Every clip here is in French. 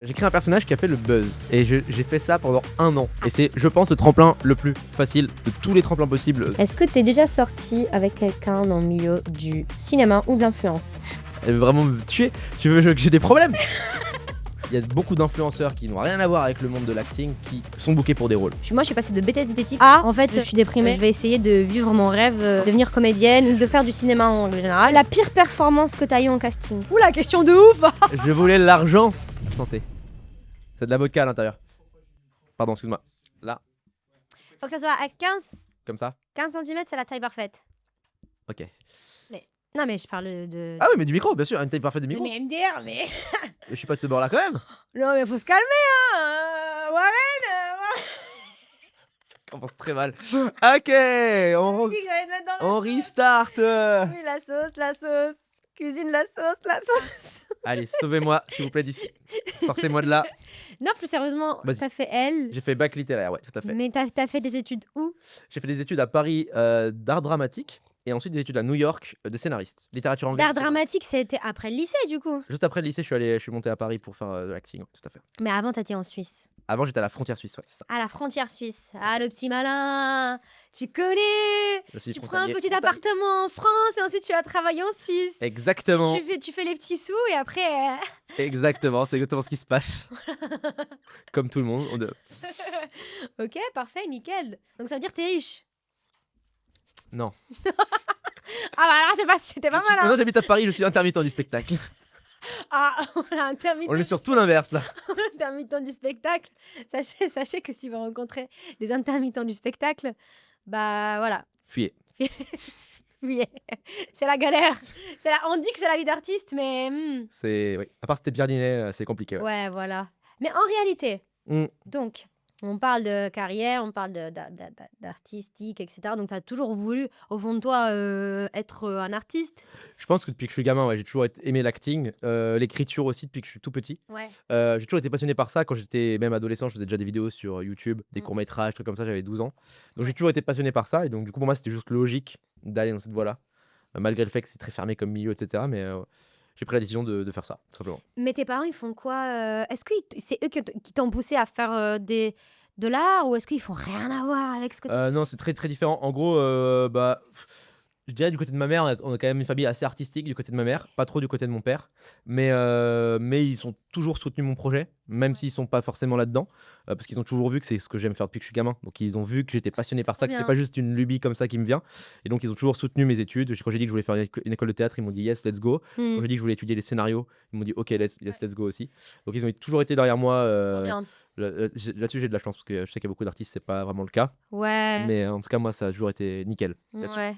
J'ai créé un personnage qui a fait le buzz et j'ai fait ça pendant 1 an. Et c'est, je pense, le tremplin le plus facile de tous les tremplins possibles. Est-ce que t'es déjà sorti avec quelqu'un dans le milieu du cinéma ou de l'influence? Elle veut vraiment me tuer. Tu veux que j'ai des problèmes? Il y a beaucoup d'influenceurs qui n'ont rien à voir avec le monde de l'acting qui sont bookés pour des rôles. Moi, je suis passée de BTS diététique à en fait, je suis déprimée. Je vais essayer de vivre mon rêve, de devenir comédienne, de faire du cinéma en général. La pire performance que t'as eu en casting? Oula, question de ouf. Je voulais l'argent. Santé. C'est de la vodka à l'intérieur. Pardon, excuse-moi. Là, Faut que ça soit à 15 comme ça. cm, c'est la taille parfaite. Ok. Non, mais je parle de. Ah oui, mais du micro, bien sûr, une taille parfaite de micro. Mais MDR, mais. Je suis pas de ce bord-là quand même. Non, mais faut se calmer, hein. Warren. Ça commence très mal. Ok, on restart. Oui, la sauce. Cuisine la sauce. Allez, sauvez-moi, s'il vous plaît, d'ici. Sortez-moi de là. Non, plus sérieusement, Vas-y. t'as fait elle. J'ai fait bac littéraire, ouais, tout à fait. Mais t'as fait des études où? J'ai fait des études à Paris d'art dramatique et ensuite des études à New York de scénariste. Littérature anglaise. D'art dramatique, c'était après le lycée, du coup. Juste après le lycée, je suis monté à Paris pour faire de l'acting, ouais, tout à fait. Mais avant, t'étais en Suisse. Avant, j'étais à la frontière suisse, ouais, c'est ça. À la frontière suisse. Ah, le petit malin. Tu connais. Je suis Tu prends un frontalier. petit appartement en France et ensuite tu vas travailler en Suisse. Exactement, Tu fais les petits sous et après. exactement, c'est exactement ce qui se passe. Comme tout le monde. Ok, parfait, nickel. Donc ça veut dire que t'es riche. Non. Ah bah là, c'était pas mal. Maintenant, Hein. j'habite à Paris, je suis intermittent du spectacle. Ah, on a intermittent. On est sur tout l'inverse là. Intermittent du spectacle. Sachez que si vous rencontrez des intermittents du spectacle, bah voilà. Fuyez. Oui, c'est la galère. On dit que c'est la vie d'artiste, mais C'est. Oui. À part si t'es Pierre Ninet, c'est compliqué. Ouais. ouais, voilà. Mais en réalité, Mm. donc, on parle de carrière, on parle d'artistique, etc. Donc, tu as toujours voulu, au fond de toi, être un artiste. Je pense que depuis que je suis gamin, ouais, j'ai toujours aimé l'acting, l'écriture aussi depuis que je suis tout petit. Ouais. J'ai toujours été passionné par ça. Quand j'étais même adolescent, je faisais déjà des vidéos sur YouTube, des Mm. courts-métrages, trucs comme ça, j'avais 12 ans. Donc Ouais. j'ai toujours été passionné par ça. Et donc du coup, pour moi, c'était juste logique d'aller dans cette voie-là. Malgré le fait que c'est très fermé comme milieu, etc. Mais j'ai pris la décision de faire ça, tout simplement. Mais tes parents, ils font quoi Est-ce que c'est eux qui t'ont poussé à faire de l'art ou est-ce qu'ils font rien à voir avec ce que tu Non, c'est très très différent. En gros, je dirais du côté de ma mère, on a quand même une famille assez artistique du côté de ma mère, pas trop du côté de mon père, mais ils ont toujours soutenu mon projet, même s'ils sont pas forcément là-dedans, parce qu'ils ont toujours vu que c'est ce que j'aime faire depuis que je suis gamin. Donc ils ont vu que j'étais passionné par ça, que c'était bien. pas juste une lubie comme ça qui me vient. Et donc ils ont toujours soutenu mes études. Quand j'ai dit que je voulais faire une école de théâtre, ils m'ont dit yes, let's go. Mm. Quand j'ai dit que je voulais étudier les scénarios, ils m'ont dit ok, let's go aussi. Donc ils ont toujours été derrière moi. Trop bien. Là-dessus j'ai de la chance parce que je sais qu'il y a beaucoup d'artistes, c'est pas vraiment le cas. Ouais. Mais en tout cas, moi, ça a toujours été nickel. là-dessus. Ouais.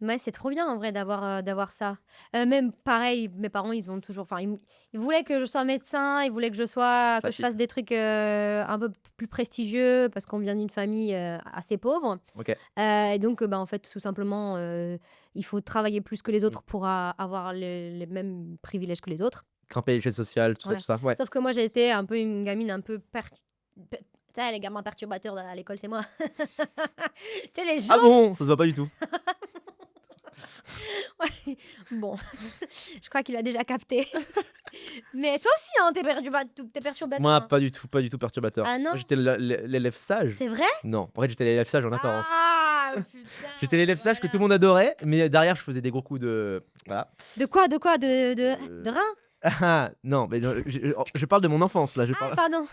Ouais, c'est trop bien en vrai d'avoir ça. Même pareil, mes parents, ils ont toujours. Enfin, ils voulaient que je sois médecin, ils voulaient que je Classique. fasse des trucs un peu plus prestigieux parce qu'on vient d'une famille assez pauvre. Ok. Et donc, en fait, tout simplement, il faut travailler plus que les autres pour avoir les mêmes privilèges que les autres. Grimper l'échelle sociale, tout ça, Ouais. tout ça. Ouais. Sauf que moi, j'ai été un peu une gamine un peu tu sais, les gamins perturbateurs à l'école, c'est moi. Tu sais, les gens. Ah bon, ça se voit pas du tout. Ouais. Bon, je crois qu'il a déjà capté. Mais toi aussi, hein, t'es perturbateur. Moi, hein. pas du tout perturbateur. Ah non Moi, j'étais l'élève sage. C'est vrai? Non, en fait, j'étais l'élève sage en apparence. Ah, putain. J'étais l'élève sage que tout le monde adorait, mais derrière, je faisais des gros coups de. Voilà. De quoi? De rein? Ah, non, mais non, je parle de mon enfance là. Je Ah, parle... pardon.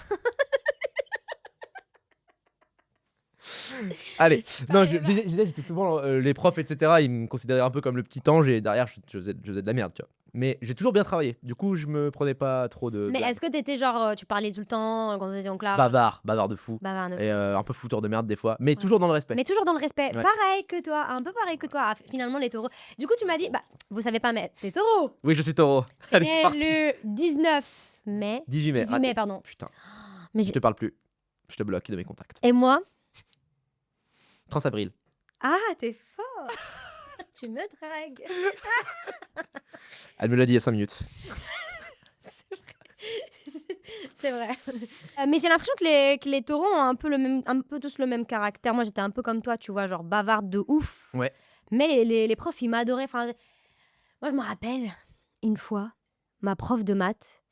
Allez, non, Allez, va. j'étais souvent les profs, etc. Ils me considéraient un peu comme le petit ange et derrière, je faisais de la merde, tu vois. Mais j'ai toujours bien travaillé. Du coup, je me prenais pas trop de. Mais est-ce que t'étais genre, tu parlais tout le temps quand t'étais en classe? Bavard de fou. Bavard de fou. Et un peu fouteur de merde des fois, mais toujours dans le respect. Mais toujours dans le respect. Ouais. Pareil que toi, un peu pareil que toi. Ah, finalement, les taureaux. Du coup, tu m'as dit, vous savez pas, mais t'es taureau. Oui, je suis taureau. Allez, c'est Et parti. le 19 mai. 18 mai. 18 mai, pardon. Putain, Mais je te parle plus. Je te bloque de mes contacts. Et moi? 30 avril. Ah, t'es fort. Tu me dragues. Elle me l'a dit il y a 5 minutes. C'est vrai. Mais j'ai l'impression que les taureaux ont un peu tous le même caractère. Moi, j'étais un peu comme toi, tu vois, genre bavarde de ouf. Ouais. Mais les profs, ils m'adoraient. Enfin, moi, je me rappelle, une fois, ma prof de maths,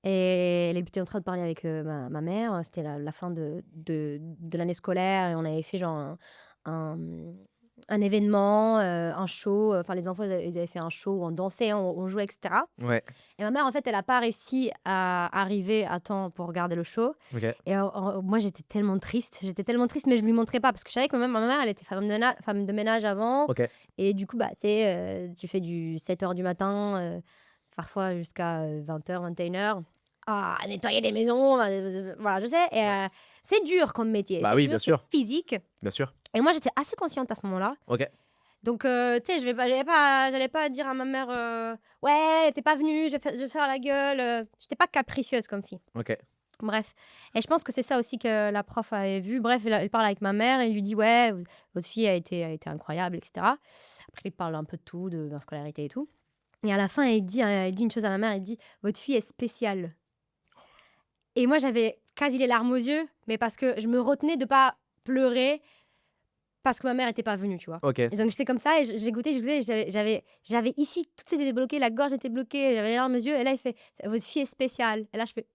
Et elle était en train de parler avec ma mère. C'était la fin de l'année scolaire et on avait fait genre un, un événement, un show. Enfin, les enfants, ils avaient fait un show où on dansait, on jouait, etc. Ouais. Et ma mère, en fait, elle n'a pas réussi à arriver à temps pour regarder le show. Ok. Et moi, j'étais tellement triste, mais je lui montrais pas parce que je savais que ma mère, elle était femme de ménage avant. Ok. Et du coup, bah, tu sais, tu fais du 7h du matin, parfois jusqu'à 20h, 21h. Ah, nettoyer les maisons, voilà, je sais. Et c'est dur comme métier. Bah C'est oui, dur, bien c'est sûr. physique. Bien sûr. Et moi, j'étais assez consciente à ce moment-là. Ok. Donc, tu sais, j'allais pas dire à ma mère, ouais, t'es pas venue, je vais faire la gueule. J'étais pas capricieuse comme fille. Ok. Bref. Et je pense que c'est ça aussi que la prof avait vu. Bref, elle parle avec ma mère et lui dit, ouais, votre fille a été incroyable, etc. Après, il parle un peu de tout, de leur scolarité et tout. Et à la fin, il dit une chose à ma mère, il dit, votre fille est spéciale. Et moi, j'avais quasi les larmes aux yeux, mais parce que je me retenais de pas pleurer parce que ma mère était pas venue, tu vois. Ok. Et donc j'étais comme ça et j'ai goûté, j'avais ici, tout était bloqué, la gorge était bloquée, j'avais les larmes aux yeux. Et là, il fait, votre fille est spéciale. Et là, je fais,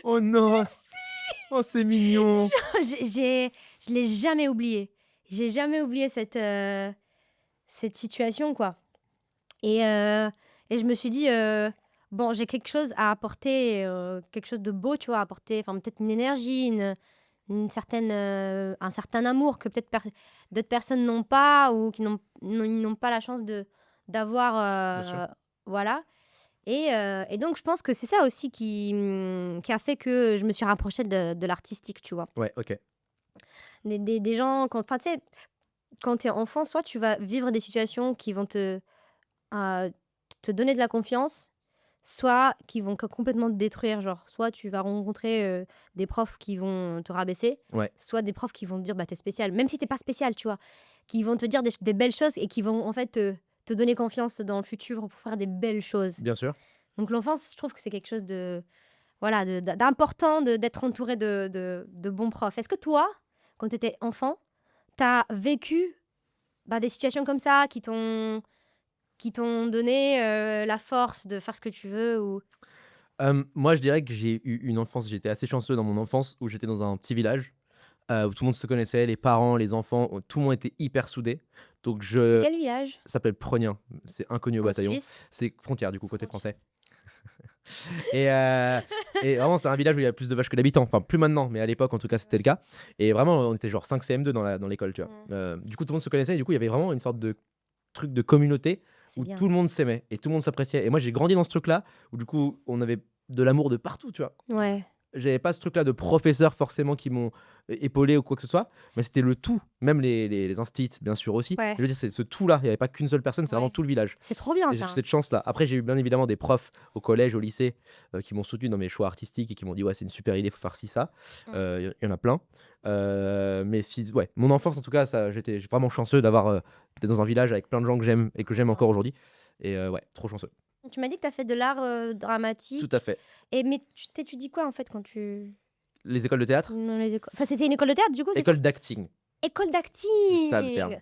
Oh non. Oh, c'est mignon. je l'ai jamais oublié. J'ai jamais oublié cette situation, quoi. Et je me suis dit, bon, j'ai quelque chose à apporter, quelque chose de beau, tu vois, à apporter, enfin, peut-être une énergie, une certaine, un certain amour que peut-être d'autres personnes n'ont pas ou qui n'ont pas la chance d'avoir, Bien sûr. voilà. Et donc, je pense que c'est ça aussi qui a fait que je me suis rapprochée de l'artistique, tu vois. Ouais, ok. Des gens, enfin, tu sais, quand tu es enfant, soit tu vas vivre des situations qui vont te donner de la confiance, soit qui vont complètement te détruire. Genre, soit tu vas rencontrer des profs qui vont te rabaisser, Ouais. soit des profs qui vont te dire, bah, t'es spécial, même si t'es pas spécial, tu vois, qui vont te dire des belles choses et qui vont en fait te donner confiance dans le futur pour faire des belles choses. Bien sûr. Donc l'enfance, je trouve que c'est quelque chose d'important d'être entouré de bons profs. Est-ce que toi, quand tu étais enfant, t'as vécu des situations comme ça qui t'ont donné la force de faire ce que tu veux ou... Moi, je dirais que j'ai eu une enfance, j'étais assez chanceux dans mon enfance où j'étais dans un petit village où tout le monde se connaissait, les parents, les enfants, tout le monde était hyper soudé. Donc C'est quel village? ça s'appelle Pregnien, c'est inconnu au En bataillon. Suisse? C'est frontière du coup, côté Frontière. français. Et vraiment, c'est un village où il y a plus de vaches que d'habitants. Enfin, plus maintenant, mais à l'époque, en tout cas, c'était le cas. Et vraiment, on était genre 5 CM2 dans l'école, tu vois. Du coup, tout le monde se connaissait et du coup, il y avait vraiment une sorte de truc de communauté C'est où bien. tout le monde s'aimait et tout le monde s'appréciait. Et moi, j'ai grandi dans ce truc-là où du coup, on avait de l'amour de partout, tu vois. Ouais. J'avais pas ce truc-là de professeurs forcément qui m'ont épaulé ou quoi que ce soit, mais c'était le tout, même les instits, bien sûr aussi. Ouais. Je veux dire, c'est ce tout-là, il n'y avait pas qu'une seule personne, c'est vraiment Ouais. tout le village. C'est trop bien Et j'ai ça. cette chance-là. Après, j'ai eu bien évidemment des profs au collège, au lycée, qui m'ont soutenu dans mes choix artistiques et qui m'ont dit ouais, c'est une super idée, faut faire ci, ça. Il y en a plein. Mais ouais, mon enfance en tout cas, j'étais vraiment chanceux d'être dans un village avec plein de gens que j'aime et que j'aime encore aujourd'hui. Et ouais, trop chanceux. Tu m'as dit que tu as fait de l'art dramatique. Tout à fait. Mais tu dis quoi en fait quand tu... Les écoles de théâtre, Non, les écoles... Enfin, c'était une école de théâtre du coup, c'est ça? école d'acting, École d'acting. c'est ça le terme.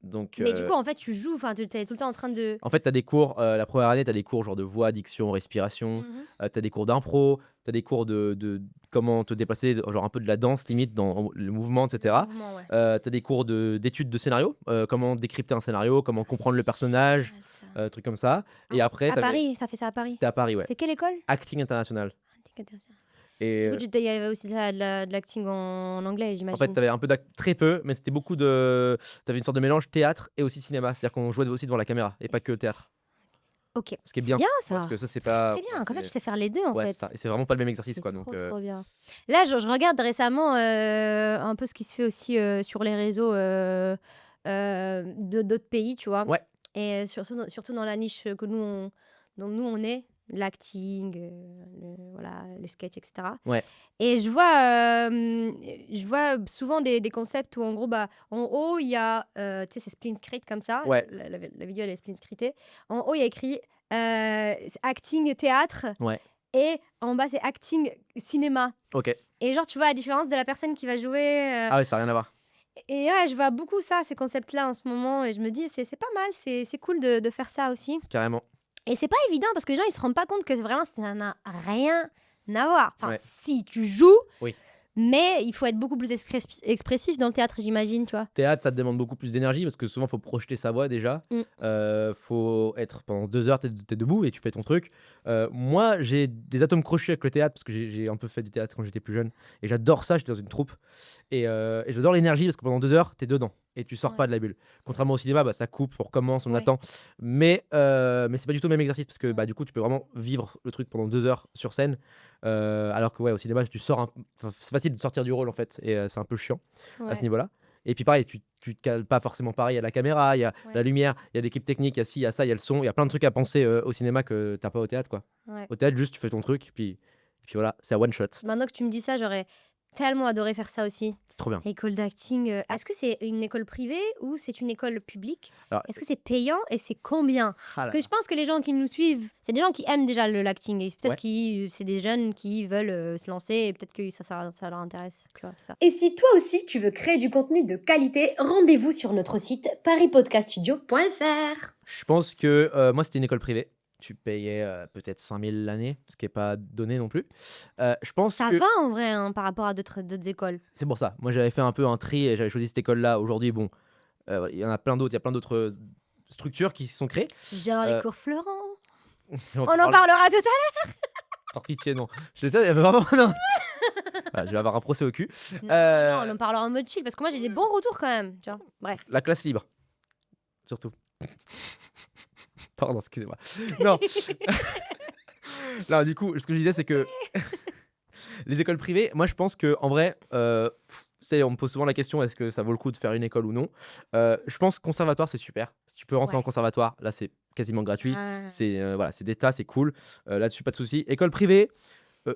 Donc, Mais du coup, en fait, tu joues, enfin, tu es tout le temps en train de... en fait, tu as des cours, la première année, tu as des cours genre de voix, diction, respiration, tu as des cours d'impro, tu as des cours de comment te déplacer, genre un peu de la danse limite dans le mouvement, etc. Mouvement, ouais. Tu as des cours d'études de scénario, comment décrypter un scénario, comment comprendre le personnage, Génial, ça. trucs comme ça. Et après, À Paris, ça fait ça à Paris. c'était à Paris, ouais. C'était quelle école? Acting international. Et Du coup, il y avait aussi de l'acting en anglais, j'imagine. en fait, tu avais un peu très peu, mais c'était beaucoup de. Tu avais une sorte de mélange théâtre et aussi cinéma. C'est-à-dire qu'on jouait aussi devant la caméra et pas que le théâtre. Ok. Ce qui est C'est bien. bien ça. Parce que ça, c'est pas. Très bien. Comme ça, c'est- tu sais faire les deux en Ouais, fait. c'est ça. Et c'est vraiment pas le même exercice, C'est quoi. trop, Donc, trop bien. Là, je regarde récemment un peu ce qui se fait aussi sur les réseaux d'autres pays, tu vois. Ouais. Et surtout dans la niche que dont nous on est, l'acting, voilà, les sketchs, etc. Ouais. Et je vois souvent des concepts où en gros, en haut, il y a, tu sais, c'est split screen comme ça. Ouais. La vidéo, elle est split screenée. En haut, il y a écrit acting théâtre. Ouais. Et en bas, c'est acting cinéma. Ok. Et genre, tu vois la différence de la personne qui va jouer. Ah ouais, ça n'a rien à voir. Et ouais, je vois beaucoup ça, ces concepts-là en ce moment. Et je me dis, c'est pas mal, c'est cool de faire ça aussi. Carrément. Et c'est pas évident parce que les gens, ils se rendent pas compte que vraiment, ça n'a rien à voir. Enfin, Ouais. si, tu joues, Oui. mais il faut être beaucoup plus expressif dans le théâtre, j'imagine, tu vois. Théâtre, ça te demande beaucoup plus d'énergie parce que souvent, faut projeter sa voix déjà. Faut être pendant 2 heures, t'es debout et tu fais ton truc. Moi, j'ai des atomes crochus avec le théâtre parce que j'ai un peu fait du théâtre quand j'étais plus jeune et j'adore ça. J'étais dans une troupe et j'adore l'énergie parce que pendant 2 heures, t'es dedans et tu sors Ouais. pas de la bulle. Contrairement au cinéma, bah, ça coupe, on recommence, on Ouais. attend. Mais c'est pas du tout le même exercice parce que bah, du coup, tu peux vraiment vivre le truc pendant 2 heures sur scène. Alors que ouais, au cinéma, tu sors c'est facile de sortir du rôle en fait et c'est un peu chiant à ce Ouais. niveau-là. Et puis pareil, tu te cales pas forcément pareil, il y a la caméra, il y a Ouais. la lumière, il y a l'équipe technique, il y a ci, il y a ça, il y a le son, il y a plein de trucs à penser au cinéma que t'as pas au théâtre quoi. Ouais. Au théâtre, juste tu fais ton truc, puis voilà, c'est à one shot. Maintenant que tu me dis ça, j'aurais tellement adoré faire ça aussi. C'est trop bien. École d'acting. Est-ce que c'est une école privée ou c'est une école publique? Alors, Est-ce que c'est payant et c'est combien? Parce que je pense que les gens qui nous suivent, c'est des gens qui aiment déjà l'acting et peut-être Ouais. que c'est des jeunes qui veulent se lancer et peut-être que ça leur intéresse. Tu vois, tout ça. Et si toi aussi tu veux créer du contenu de qualité, rendez-vous sur notre site paris-podcaststudio.fr. Je pense que moi c'était une école privée. Tu payais peut-être 5000 l'année, ce qui est pas donné non plus. Je pense Ça que va en vrai hein, par rapport à d'autres écoles. c'est pour ça. Moi j'avais fait un peu un tri et j'avais choisi cette école-là. Aujourd'hui, bon, il y en a plein d'autres, il y a plein d'autres structures qui sont créées. Genre les Euh, cours Florent. On On en parlera tout à Par pitié, non. Vraiment, non. Voilà, je vais avoir un procès au cul. l'heure. Non, on en parlera en mode chill parce que moi j'ai des bons retours quand même. Tu vois. Bref. La classe libre, surtout. Pardon, excusez-moi. Non. Non, du coup, ce que je disais, c'est que les écoles privées, moi, je pense que en vrai, on me pose souvent la question, est-ce que ça vaut le coup de faire une école ou non? Je pense que conservatoire, c'est super. Si tu peux rentrer en Ouais. conservatoire, là, c'est quasiment gratuit. Ah. C'est voilà, c'est d'État, c'est cool. Là-dessus, pas de souci. École privée,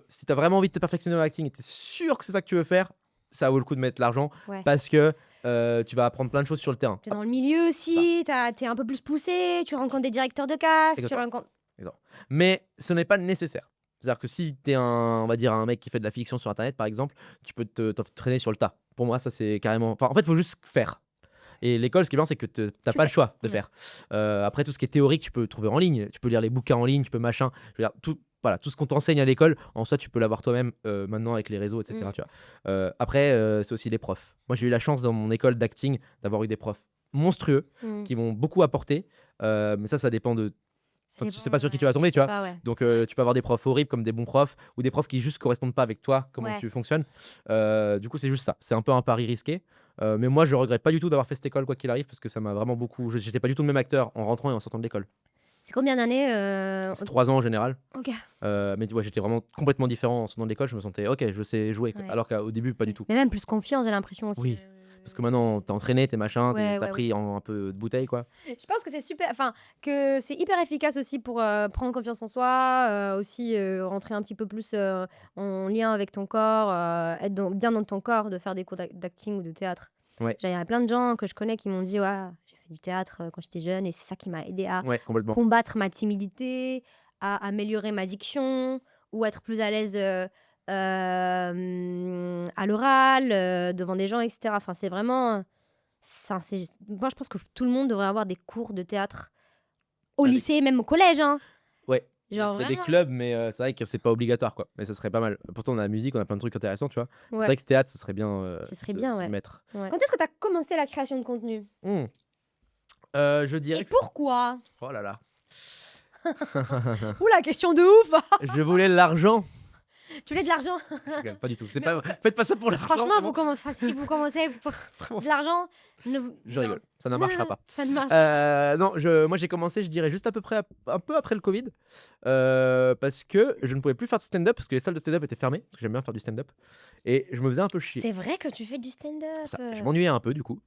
si tu as vraiment envie de te perfectionner dans l'acting et tu es sûr que c'est ça que tu veux faire, ça vaut le coup de mettre l'argent Ouais. parce que tu vas apprendre plein de choses sur le terrain. T'es dans le milieu aussi, t'es un peu plus poussé, tu rencontres des directeurs de casse, tu Exactement. rencontres... Mais ce n'est pas nécessaire. C'est-à-dire que si tu es on va dire un mec qui fait de la fiction sur internet par exemple, tu peux t'entraîner sur le tas. Pour moi, ça c'est carrément. Enfin, en fait, il faut juste faire. Et l'école, ce qui est bien, c'est que t'as pas le choix de Ouais. faire. Après, tout ce qui est théorique, tu peux trouver en ligne. Tu peux lire les bouquins en ligne, tu peux machin. Je veux dire, tout ce qu'on t'enseigne à l'école, en soi, tu peux l'avoir toi-même maintenant avec les réseaux, etc. Tu vois. Après, c'est aussi les profs. Moi, j'ai eu la chance dans mon école d'acting d'avoir eu des profs monstrueux qui m'ont beaucoup apporté. Mais ça dépend de. Enfin, tu sais pas sur qui tu vas tomber, tu vois. Donc, tu peux avoir des profs horribles comme des bons profs ou des profs qui juste correspondent pas avec toi, comment Ouais. tu fonctionnes. Du coup, c'est juste ça. C'est un peu un pari risqué. Mais moi, je regrette pas du tout d'avoir fait cette école, quoi qu'il arrive, parce que ça m'a vraiment beaucoup. J'étais pas du tout le même acteur en rentrant et en sortant de l'école. C'est combien d'années C'est 3 ans en général. Ok. Mais ouais, j'étais vraiment complètement différent en sortant de l'école. Je me sentais, ok, je sais jouer. Ouais. Alors qu'au début, pas du tout. Mais même plus confiance, j'ai l'impression aussi. Oui. Parce que maintenant, t'es entraîné, t'es machin, Ouais, t'as ouais, pris un peu de bouteille, quoi. Je pense que c'est super, enfin que c'est hyper efficace aussi pour prendre confiance en soi, aussi rentrer un petit peu plus en lien avec ton corps, être bien dans ton corps, de faire des cours d'acting ou de théâtre. Ouais. Il y a plein de gens que je connais qui m'ont dit ouais, j'ai fait du théâtre quand j'étais jeune et c'est ça qui m'a aidé à Ouais, complètement. combattre ma timidité, à améliorer ma diction ou être plus à l'aise à l'oral, devant des gens, etc. Enfin, c'est vraiment... moi, je pense que tout le monde devrait avoir des cours de théâtre au Avec- lycée, même au collège. Hein. Ouais. Genre Il y a des vraiment. clubs, mais c'est vrai que c'est pas obligatoire, quoi. Mais ça serait pas mal. Pourtant, on a la musique, on a plein de trucs intéressants, tu vois. Ouais. C'est vrai que théâtre, ça serait bien. Ce serait bien, de ouais. mettre. Ouais. Quand est-ce que tu as commencé la création de contenu? Je dirais Et que pourquoi? oh là là. Oula, question de ouf. Je voulais de l'argent. Tu voulais de l'argent? Je rigole, pas du tout. C'est pas. Faites pas ça pour l'argent. Franchement, c'est bon. si vous commencez pour Vraiment. de l'argent, Je rigole. Ça ne marchera pas. Ça ne marche pas. Non, moi j'ai commencé, je dirais juste à peu près un peu après le Covid, parce que je ne pouvais plus faire de stand-up parce que les salles de stand-up étaient fermées, parce que j'aime bien faire du stand-up, et je me faisais un peu chier. C'est vrai que tu fais du stand-up. Je m'ennuyais un peu du coup,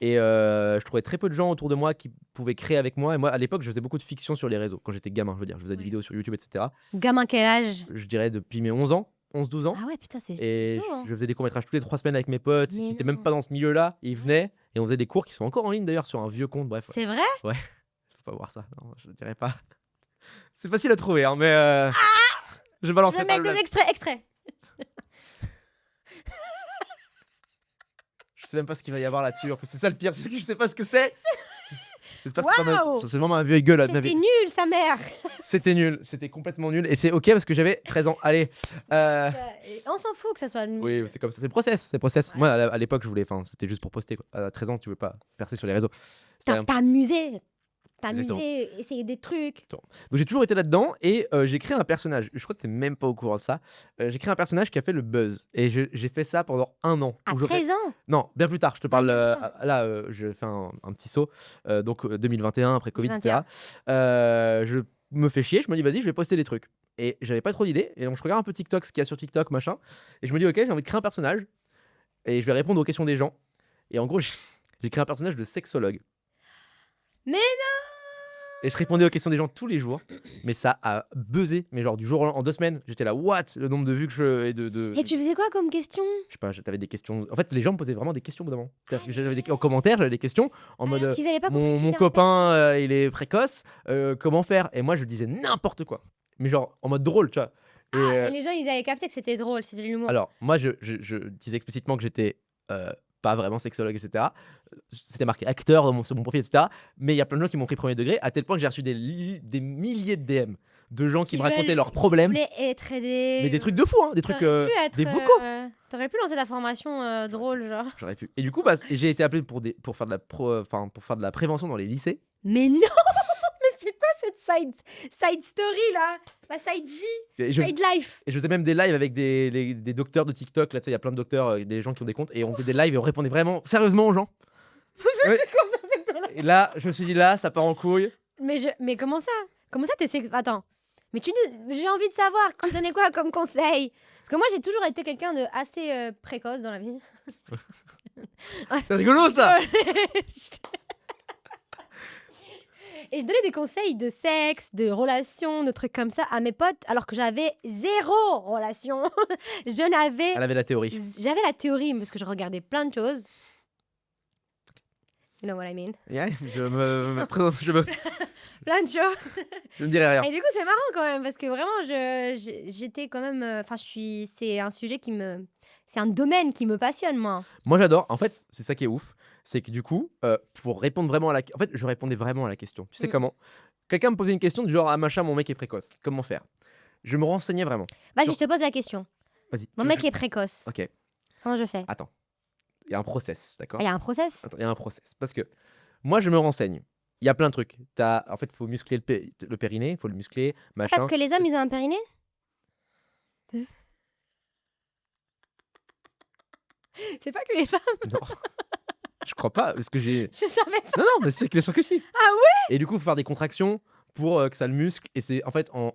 et je trouvais très peu de gens autour de moi qui pouvaient créer avec moi. Et moi, à l'époque, je faisais beaucoup de fiction sur les réseaux quand j'étais gamin. Je veux dire, je faisais des vidéos sur YouTube, etc. Gamin, quel âge? Je dirais depuis mes 11 ans, 11-12 ans. Ah ouais, putain, c'est Et tôt. Hein. je faisais des courts-métrages toutes les 3 semaines avec mes potes Mais qui n'étaient non. même pas dans ce milieu-là. Et ils venaient et on faisait des cours qui sont encore en ligne d'ailleurs sur un vieux compte. Bref, C'est vrai? faut pas voir ça. Non, je dirais pas. C'est facile à trouver, hein, mais je Je balancerai vais pas mettre le des extraits. Je sais même pas ce qu'il va y avoir là-dessus. En fait, c'est ça le pire, c'est que je sais pas ce que c'est. J'espère que Waouh c'est vraiment ma vieille gueule. C'était nul, sa mère. C'était nul, c'était complètement nul. Et c'est ok parce que j'avais 13 ans. Allez. On s'en fout que ça soit nul. Oui, c'est comme ça, c'est le process. C'est le process. Ouais. Moi, à l'époque, c'était juste pour poster. Quoi. À 13 ans, tu veux pas percer sur les réseaux. C'était un- T'as amusé. T'as Exactement. amusé, essayer des trucs. Donc j'ai toujours été là-dedans et j'ai créé un personnage. Je crois que t'es même pas au courant de ça. J'ai créé un personnage qui a fait le buzz. Et j'ai fait ça pendant 1 an. À où j'aurais- 13 ans. Non, bien plus tard. Je te parle. bien plus Là, je fais un petit saut. Donc 2021, après Covid, 2021. etc. Je me fais chier. Je me dis, vas-y, je vais poster des trucs. Et j'avais pas trop d'idées. Et donc je regarde un peu TikTok, ce qu'il y a sur TikTok, machin. Et je me dis, ok, j'ai envie de créer un personnage. Et je vais répondre aux questions des gens. Et en gros, j'ai créé un personnage de sexologue. Mais Et je répondais aux questions des gens tous les jours. Mais ça a buzzé. Mais genre du jour au lendemain, en 2 semaines, j'étais là, what? Le nombre de vues que je. Et tu faisais quoi comme question? Je sais pas, t'avais des questions. En fait, les gens me posaient vraiment des questions au bout d'un moment. C'est-à-dire que en commentaire, j'avais des questions en mode. Alors qu'ils avaient pas compris que Mon c'était un copain, il est précoce. Comment faire? Et moi, je disais n'importe quoi. Mais genre en mode drôle, tu vois. Et, Et les gens, ils avaient capté que c'était drôle, c'était de l'humour. alors, moi, je disais explicitement que j'étais pas vraiment sexologue, etc. C'était marqué acteur sur mon profil, etc. Mais il y a plein de gens qui m'ont pris premier degré, à tel point que j'ai reçu des milliers de DM de gens qui me racontaient leurs Je problèmes. voulais être aidé. Mais des trucs de fou, hein, des trucs, des vocaux. T'aurais pu lancer ta formation drôle, genre. J'aurais pu. Et du coup, j'ai été appelé pour faire de la prévention dans les lycées. Mais non Mais c'est quoi cette side story là? La side vie, Et je, side life. et je faisais même des lives avec des docteurs de TikTok. Là, tu sais, il y a plein de docteurs, des gens qui ont des comptes. Et on faisait des lives et on répondait vraiment sérieusement aux gens. Ouais. Et là, je me suis dit, là, ça part en couille. Mais comment ça? Comment ça t'es Attends. Mais j'ai envie de savoir, tu donnais quoi comme conseil? Parce que moi j'ai toujours été quelqu'un de assez précoce dans la vie. C'est rigolo, ça. Et je donnais des conseils de sexe, de relations, de trucs comme ça à mes potes, alors que j'avais 0 relation. Elle avait la théorie. J'avais la théorie, parce que je regardais plein de choses. You know what I mean? Yeah, je me Plein de choses. je me dirais rien. Et du coup, c'est marrant quand même, parce que vraiment, j'étais quand même... Enfin, c'est un sujet c'est un domaine qui me passionne, moi. Moi, j'adore. En fait, c'est ça qui est ouf. C'est que du coup, pour répondre vraiment à la... En fait, je répondais vraiment à la question. Tu sais comment? Quelqu'un me posait une question du genre, ah machin, mon mec est précoce. Comment faire? Je me renseignais vraiment. Vas-y, Sur- je te pose la question. Vas-y. Mon mec est précoce. Ok, Comment je fais? attends. Il y a un process, d'accord? Il y a un process? Attends, il y a un process. Parce que moi, je me renseigne. Il y a plein de trucs. En fait, il faut muscler le périnée, il faut le muscler, machin. Parce que les hommes, ils ont un périnée? C'est pas que les femmes. Non. Je crois pas, parce que j'ai... Je savais pas. Non, non, mais c'est bien sûr que si. Ah ouais? Et du coup, il faut faire des contractions pour que ça le muscle. Et c'est en fait en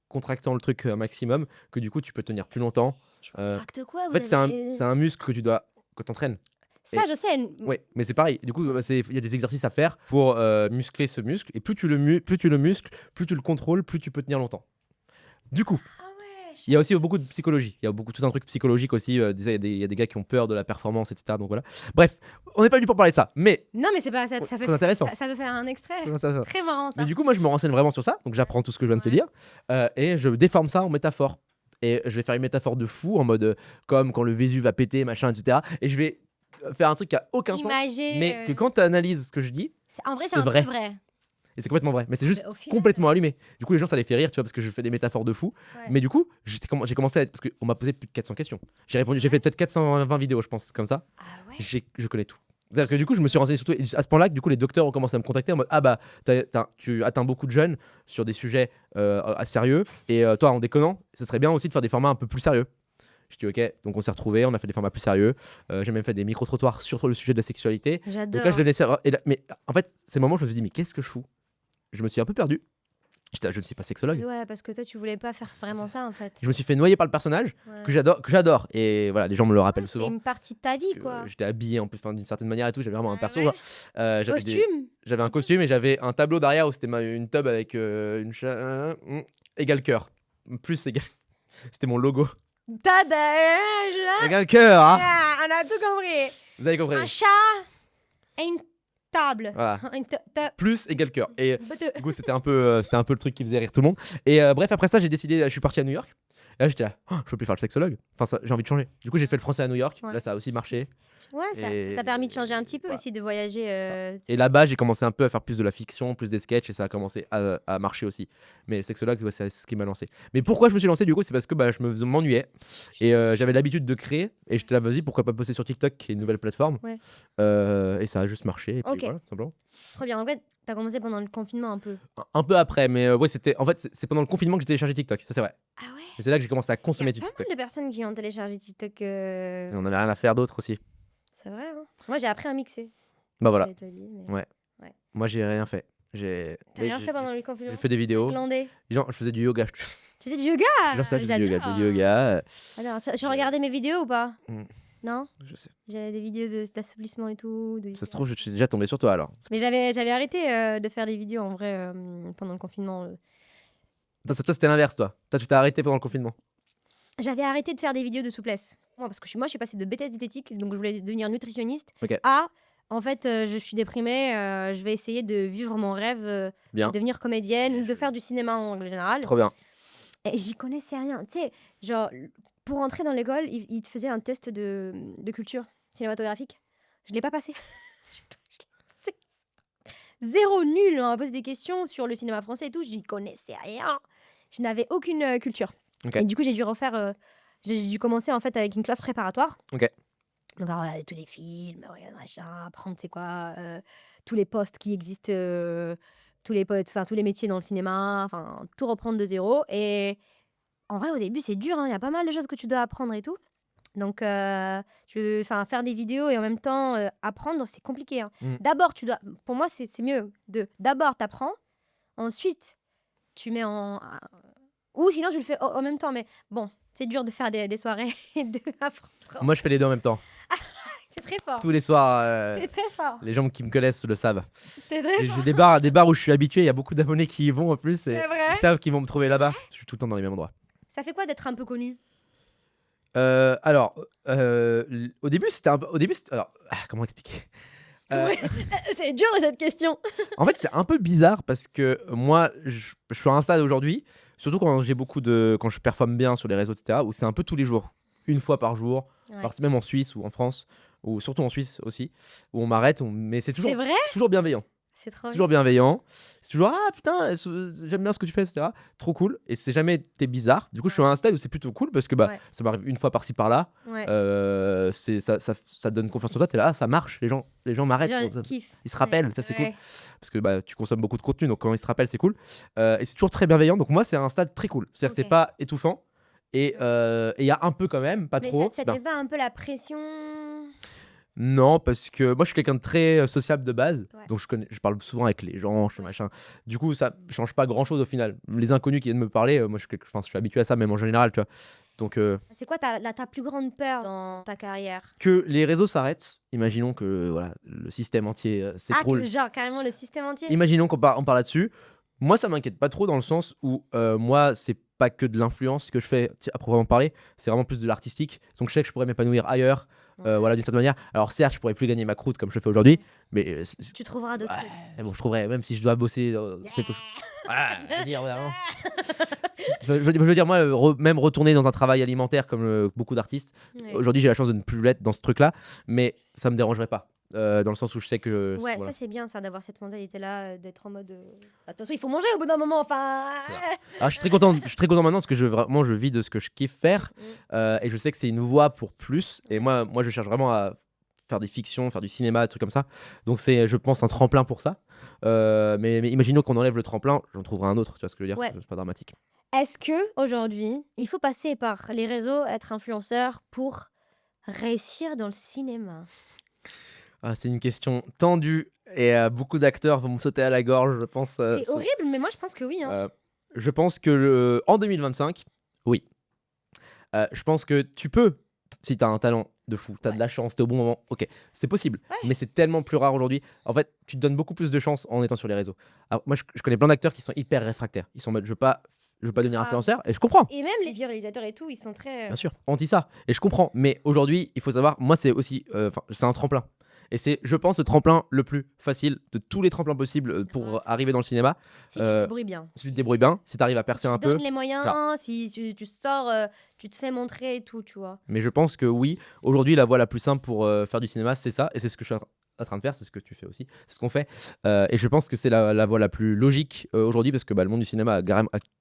contractant le truc un maximum que du coup, tu peux tenir plus longtemps. Tracte quoi? En fait, c'est un muscle que tu entraînes. Ça, je sais. Ouais, mais c'est pareil. Du coup, il y a des exercices à faire pour muscler ce muscle. Et plus tu le muscles, plus tu le contrôles, plus tu peux tenir longtemps. Du coup, Ah ouais. il y a aussi beaucoup de psychologie. Il y a tout un truc psychologique aussi. Il y a des gars qui ont peur de la performance, etc. Donc voilà. Bref, on n'est pas venu pour parler de ça. Mais Non, mais c'est pas ça. c'est très intéressant. Ça veut faire un extrait. ça. Très marrant, ça. Mais du coup, moi, je me renseigne vraiment sur ça. Donc j'apprends tout ce que je viens de te dire. Et je déforme ça en métaphore. Et je vais faire une métaphore de fou en mode comme quand le Vésuve va péter, machin, etc. Et je vais faire un truc qui a aucun sens. Mais que quand tu analyses ce que je dis, En vrai, c'est c'est un vrai. peu vrai. et c'est complètement vrai. Mais c'est juste Au final, complètement allumé. Du coup, les gens, ça les fait rire, tu vois, parce que je fais des métaphores de fou. Ouais. Mais du coup, j'ai commencé à être. Parce qu'on m'a posé plus de 400 questions. J'ai fait peut-être 420 vidéos, je pense, comme ça. Ah ouais. Je connais tout. C'est-à-dire que du coup, je me suis renseigné surtout. Et à ce point-là, que du coup, les docteurs ont commencé à me contacter en mode ah bah, tu atteins beaucoup de jeunes sur des sujets sérieux. Et toi, en déconnant, ce serait bien aussi de faire des formats un peu plus sérieux. Je dis ok, donc on s'est retrouvés, on a fait des formats plus sérieux. J'ai même fait des micro-trottoirs sur le sujet de la sexualité. Donc J'adore. là, je devenais sérieux. Mais en fait, ces moments, je me suis dit, mais qu'est-ce que je fous? Je me suis un peu perdu. Je ne suis pas sexologue. Ouais, parce que toi, tu voulais pas faire vraiment ça, en fait. Je me suis fait noyer par le personnage Ouais. que j'adore. Et voilà, les gens me le rappellent Ouais, c'était souvent. une partie de ta vie, Parce que, quoi. j'étais habillé en plus, d'une certaine manière et tout. J'avais vraiment un Ah perso. ouais. Genre, Costume. j'avais un costume et j'avais un tableau derrière où c'était une tub avec égal cœur. Plus égal. C'était mon logo. Tada. Égal cœur, hein. Ah, on a tout compris. Vous avez compris. Un chat et une table. Voilà. Une Plus égal cœur. Et du coup, c'était un peu le truc qui faisait rire tout le monde. Et bref, après ça, j'ai décidé, je suis parti à New York. Et là, j'étais là, oh, je peux plus faire le sexologue. Enfin, j'ai envie de changer. Du coup, j'ai fait le français à New York. Ouais. Là, ça a aussi marché. Ouais, ça Et- t'a permis de changer un petit peu Ouais. aussi, de voyager. Et là-bas, j'ai commencé un peu à faire plus de la fiction, plus des sketchs, et ça a commencé à marcher aussi. Mais le sexologue, ouais, c'est ce qui m'a lancé. Mais pourquoi je me suis lancé du coup? C'est parce que je m'ennuyais. Et j'avais l'habitude de créer. Et j'étais là, vas-y, pourquoi pas poster sur TikTok, qui est une nouvelle plateforme. Ouais. Et ça a juste marché. Et puis Ok. voilà, tout simplement. Trop bien. En fait, t'as commencé pendant le confinement un peu. Un peu après, mais ouais, c'était. En fait, c'est pendant le confinement que j'ai téléchargé TikTok. Ça, c'est vrai. Ah ouais. Et c'est là que j'ai commencé à Il y consommer a du pas TikTok. mal de personnes qui ont téléchargé TikTok. Et on avait rien à faire d'autre aussi. C'est vrai. Hein. Moi, j'ai appris à mixer. Bah voilà. Je te le dis, mais- Ouais. Moi, j'ai rien fait. T'as rien fait pendant le confinement. J'ai fait des vidéos. Irlandais. Genre, je faisais du yoga. Tu faisais du yoga. Genre ça, je faisais du yoga. Je faisais du J'adore. yoga. Alors, tu regardais mes vidéos ou pas? Mm. Non. Je sais. J'avais des vidéos d'assouplissement et tout. Ça se trouve, je suis déjà tombé sur toi alors. Mais j'avais arrêté de faire des vidéos en vrai pendant le confinement. Toi, c'était l'inverse, toi. Toi, tu t'es arrêté pendant le confinement. J'avais arrêté de faire des vidéos de souplesse. Moi, parce que moi, je suis passée de BTS diététique, donc je voulais devenir nutritionniste, Ok. à en fait, je suis déprimée, je vais essayer de vivre mon rêve, Bien. de devenir comédienne ou de faire du cinéma en règle générale. Trop bien. Et j'y connaissais rien. Tu sais, genre, pour entrer dans l'école, il te faisait un test de culture cinématographique. Je ne l'ai pas passé. C'est zéro nul. On m'a posé des questions sur le cinéma français et tout. J'y connaissais rien. Je n'avais aucune culture. Ok. Et du coup, j'ai dû refaire. J'ai dû commencer en fait avec une classe préparatoire. Ok. Donc, alors, regarder tous les films, regarder machin, apprendre, c'est quoi, tous les postes qui existent, tous les métiers dans le cinéma, enfin, tout reprendre de zéro. Et en vrai, au début, c'est dur, hein, il y a pas mal de choses que tu dois apprendre et tout. Donc, faire des vidéos et en même temps apprendre, c'est compliqué. Hein. Mm. D'abord, pour moi, c'est mieux d'abord, t'apprends, ensuite, tu mets en. Ou sinon, tu le fais en même temps. Mais bon, c'est dur de faire des soirées et de apprendre. Moi, je fais les deux en même temps. C'est très fort. Tous les soirs, T'es très fort. les gens qui me connaissent le savent. T'es très Et fort. j'ai des bars où je suis habitué. Il y a beaucoup d'abonnés qui y vont en plus. Et C'est vrai. ils savent qu'ils vont me trouver là-bas. Je suis tout le temps dans les mêmes endroits. Ça fait quoi d'être un peu connu? Alors, au début, c'était alors, comment expliquer? C'est dur cette question. En fait, c'est un peu bizarre parce que moi, je suis à un stade aujourd'hui, surtout quand quand je performe bien sur les réseaux, etc., où c'est un peu tous les jours, une fois par jour, Ouais. alors c'est même en Suisse ou en France, ou surtout en Suisse aussi, où on m'arrête, mais c'est C'est vrai? toujours bienveillant. C'est trop Toujours bienveillant. C'est toujours ah putain, j'aime bien ce que tu fais, etc. Trop cool. Et c'est jamais été bizarre. Du coup, je suis à un stade où c'est plutôt cool parce que Ouais. ça m'arrive une fois par-ci par-là. Ouais. Ça donne confiance en toi. T'es là, ah, ça marche. Les gens m'arrêtent. Genre, Donc, ça- kiff. Ils se rappellent, ça c'est cool. Ouais. Parce que tu consommes beaucoup de contenu, donc quand ils se rappellent, c'est cool. Et c'est toujours très bienveillant. Donc moi, c'est un stade très cool. C'est-à-dire que Ok. c'est pas étouffant. Et il y a un peu quand même, pas Mais trop. ça te Ben, met pas un peu la pression? non, parce que moi je suis quelqu'un de très sociable de base, Ouais. donc je parle souvent avec les gens, machin. Du coup, ça change pas grand chose au final. Les inconnus qui viennent me parler, moi je suis habitué à ça, même en général, tu vois. Donc C'est quoi ta plus grande peur dans ta carrière? que les réseaux s'arrêtent, imaginons que voilà, le système entier Ah, s'écroule. que genre carrément le système entier? Imaginons qu'on parle là-dessus. Moi, ça m'inquiète pas trop dans le sens où moi, c'est pas que de l'influence que je fais à proprement parler, c'est vraiment plus de l'artistique. Donc je sais que je pourrais m'épanouir ailleurs, voilà, d'une certaine manière. Alors certes, je pourrais plus gagner ma croûte comme je le fais aujourd'hui, mais Tu trouveras d'autres trucs. bon, je trouverais, même si je dois bosser. Voilà, je veux dire, vraiment. Je veux dire, moi, même retourner dans un travail alimentaire comme beaucoup d'artistes, Ouais. aujourd'hui, j'ai la chance de ne plus l'être dans ce truc-là, mais ça me dérangerait pas. Dans le sens où je sais que. Ouais, voilà. ça c'est bien ça d'avoir cette mentalité-là, d'être en mode. Attention, il faut manger au bout d'un moment, enfin. C'est vrai. Alors, je suis très content maintenant parce que je vis de ce que je kiffe faire et je sais que c'est une voie pour plus. Et moi, je cherche vraiment à faire des fictions, faire du cinéma, des trucs comme ça. Donc, c'est, je pense, un tremplin pour ça. Mais imaginons qu'on enlève le tremplin, j'en trouverai un autre. Tu vois ce que je veux dire? Ouais. C'est pas dramatique. Est-ce que aujourd'hui, il faut passer par les réseaux, être influenceur pour réussir dans le cinéma? Ah, c'est une question tendue et beaucoup d'acteurs vont me sauter à la gorge, je pense. C'est horrible, mais moi je pense que oui. Hein. Je pense que en 2025, oui. Je pense que tu peux, si tu as un talent de fou, tu as de la chance, tu es au bon moment, ok, c'est possible. Ouais. Mais c'est tellement plus rare aujourd'hui. En fait, tu te donnes beaucoup plus de chance en étant sur les réseaux. Alors, moi, je connais plein d'acteurs qui sont hyper réfractaires. Ils sont en mode, je veux pas devenir Grave. influenceur, et je comprends. Et même les vieux réalisateurs et tout, ils sont très. Bien sûr, anti ça. Et je comprends. Mais aujourd'hui, il faut savoir, moi, c'est aussi, c'est un tremplin. Et c'est, je pense, le tremplin le plus facile de tous les tremplins possibles pour arriver dans le cinéma. Si tu te débrouilles bien. Si tu te débrouilles bien, si tu arrives à Si percer tu un te donnes peu. les moyens, Claro. si tu sors, tu te fais montrer et tout, tu vois. Mais je pense que oui, aujourd'hui, la voie la plus simple pour faire du cinéma, c'est ça. Et c'est ce que je suis en train de faire, c'est ce que tu fais aussi, c'est ce qu'on fait. Et je pense que c'est la voie la plus logique aujourd'hui parce que le monde du cinéma a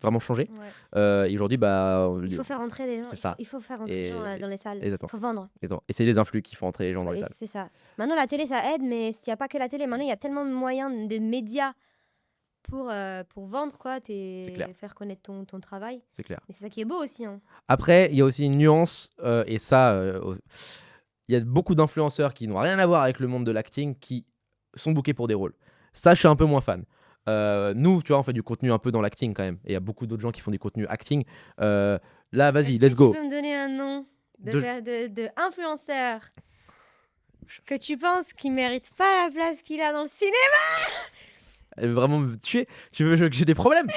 vraiment changé. Ouais. Et aujourd'hui, Il faut faire entrer des gens. c'est ça. Il faut faire entrer des gens Et dans les salles. exactement. Il faut vendre. Et c'est les influx qui font entrer les gens dans les Et salles. c'est ça. Maintenant, la télé, ça aide, mais s'il n'y a pas que la télé, maintenant, il y a tellement de moyens, de médias pour vendre, quoi, C'est clair. faire connaître ton travail. C'est clair. Mais c'est ça qui est beau aussi. Hein. Après, il y a aussi une nuance, et ça, il y a beaucoup d'influenceurs qui n'ont rien à voir avec le monde de l'acting qui sont bookés pour des rôles. Ça, je suis un peu moins fan. Nous, tu vois, on fait du contenu un peu dans l'acting quand même. Et il y a beaucoup d'autres gens qui font des contenus acting. Là, vas-y, Est-ce let's que go. Tu peux me donner un nom De- de influenceur que tu penses qu'il mérite pas la place qu'il a dans le cinéma? Elle veut vraiment me tuer. Tu veux que j'ai des problèmes?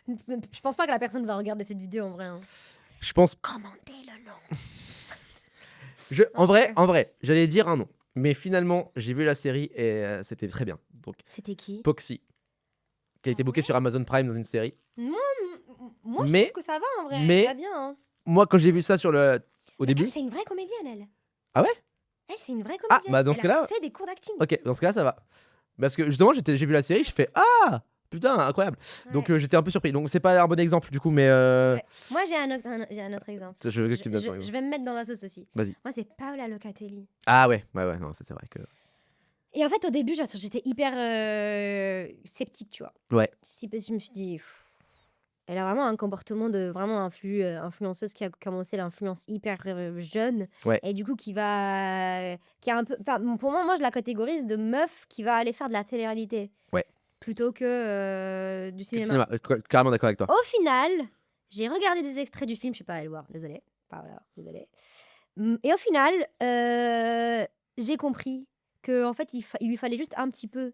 Je pense pas que la personne va regarder cette vidéo en vrai. Hein. Je pense. Commentez le nom. En vrai, j'allais dire un nom. Mais finalement, j'ai vu la série et c'était très bien. Donc, C'était qui? Poxy, qui a été booké sur Amazon Prime dans une série. Moi, Mais- je trouve que ça va en vrai. mais- Ça va bien. Hein. Moi, quand j'ai vu ça au début. Elle, c'est une vraie comédienne, elle. Ah ouais? Elle, c'est une vraie Ah, comédienne. bah dans ce Elle a cas-là. fait des cours d'acting. Ok, dans ce cas-là, ça va. Parce que justement, j'ai vu la série, j'ai fait ah putain, incroyable. Ouais. Donc j'étais un peu surpris. Donc c'est pas un bon exemple du coup, mais Ouais. Moi, j'ai un autre exemple. je veux que tu me donnes ton exemple. Je vais me mettre dans la sauce aussi. Vas-y. Moi, c'est Paola Locatelli. Ah ouais, non, ça c'est vrai que. Et en fait, au début, j'étais hyper sceptique, tu vois. Ouais. Je me suis dit, elle a vraiment un comportement de vraiment influenceuse qui a commencé l'influence hyper jeune. Ouais. Et du coup, qui a un peu. Pour moi, je la catégorise de meuf qui va aller faire de la télé-réalité. Ouais. Plutôt que du C'est le cinéma. carrément d'accord avec toi. Au final, j'ai regardé des extraits du film, je sais pas aller le voir, désolée. Désolée. Et au final, j'ai compris que en fait, il lui fallait juste un petit peu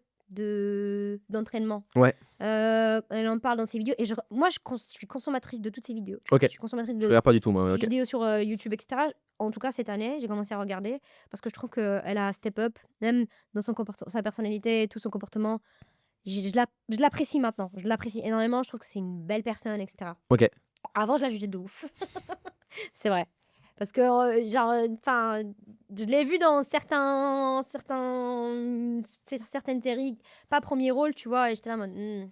d'entraînement. Ouais. Elle en parle dans ses vidéos et moi, je suis consommatrice de toutes ses vidéos. Ok. Je suis consommatrice Je de regarde pas du tout moi. ses Ok. vidéos sur YouTube, etc. En tout cas, cette année, j'ai commencé à regarder parce que je trouve qu'elle a step up, même dans son sa personnalité et tout son comportement. Je l'apprécie maintenant. Je l'apprécie énormément. Je trouve que c'est une belle personne, etc. Ok. Avant, je la jugeais de ouf. C'est vrai. Parce que, je l'ai vu dans certaines séries, pas premier rôle, tu vois, et j'étais là en mode,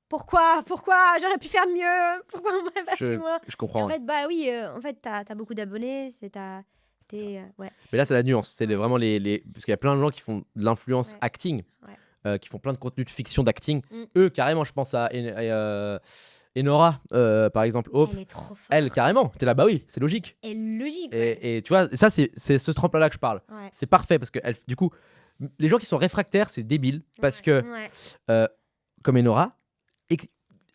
pourquoi j'aurais pu faire mieux? Pourquoi on m'aurait pas fait moi? Je Et comprends. en Ouais. fait, bah oui, t'as beaucoup d'abonnés, ouais. Mais là, c'est la nuance. C'est vraiment parce qu'il y a plein de gens qui font de l'influence Ouais. acting, Ouais. qui font plein de contenu de fiction d'acting. Mm. Eux, carrément, je pense à Enora, par exemple. Hope. Elle est trop forte. Elle, carrément. T'es là, bah oui, c'est logique. Elle est logique. Ouais. Et tu vois, ça, c'est ce tremplin-là que je parle. Ouais. C'est parfait parce que, du coup, les gens qui sont réfractaires, c'est débile. Parce que, Ouais. comme Enora,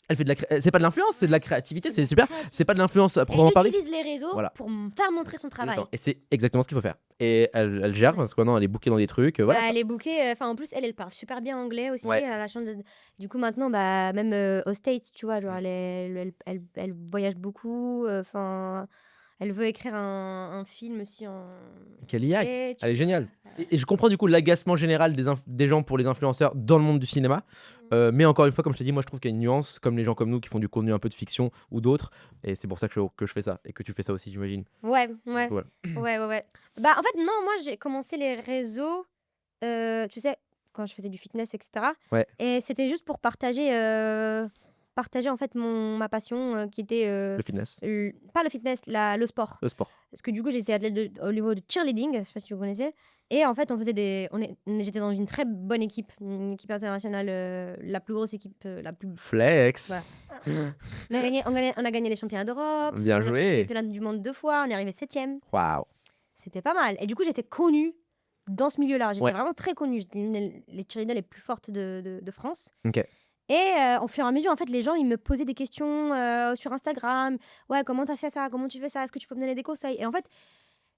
elle fait c'est pas de l'influence, c'est de la créativité, c'est super. C'est pas de l'influence à proprement Elle parler. utilise les réseaux Voilà. pour faire montrer son travail. Et c'est exactement ce qu'il faut faire. Et elle gère parce que maintenant elle est bookée dans des trucs. Voilà. Bah, elle est bookée. Enfin, en plus, elle parle super bien anglais aussi. Ouais. Elle a la chance du coup, maintenant, bah, même aux States, tu vois, genre, elle voyage beaucoup. Enfin, elle veut écrire un film aussi en. Qu'elle y aille. anglais, tu Elle est vois. géniale. Et je comprends du coup l'agacement général des gens pour les influenceurs dans le monde du cinéma. Mais encore une fois, comme je t'ai dit, moi je trouve qu'il y a une nuance, comme les gens comme nous qui font du contenu un peu de fiction ou d'autres. Et c'est pour ça que je fais ça. Et que tu fais ça aussi, j'imagine. Ouais. Voilà. Ouais. Bah, en fait, non, moi, j'ai commencé les réseaux, tu sais, quand je faisais du fitness, etc. Ouais. Et c'était juste pour partager en fait ma passion qui était Le fitness, pas le fitness, le sport. le sport. Parce que du coup, j'étais athlète au niveau de cheerleading, je sais pas si vous connaissez. Et en fait, on faisait j'étais dans une très bonne équipe, une équipe internationale, la plus grosse équipe, la plus. Flex. Voilà. On a gagné les championnats d'Europe. Bien on a joué. fait le championnat du monde 2 fois. On est arrivé 7e. Waouh. C'était pas mal. Et du coup, j'étais connue dans ce milieu-là. J'étais Ouais. vraiment très connue. J'étais une des cheerleaders les plus fortes de France. Ok. Et au fur et à mesure, en fait, les gens, ils me posaient des questions sur Instagram. Ouais, comment t'as fait ça? Comment tu fais ça? Est-ce que tu peux me donner des conseils? Et en fait,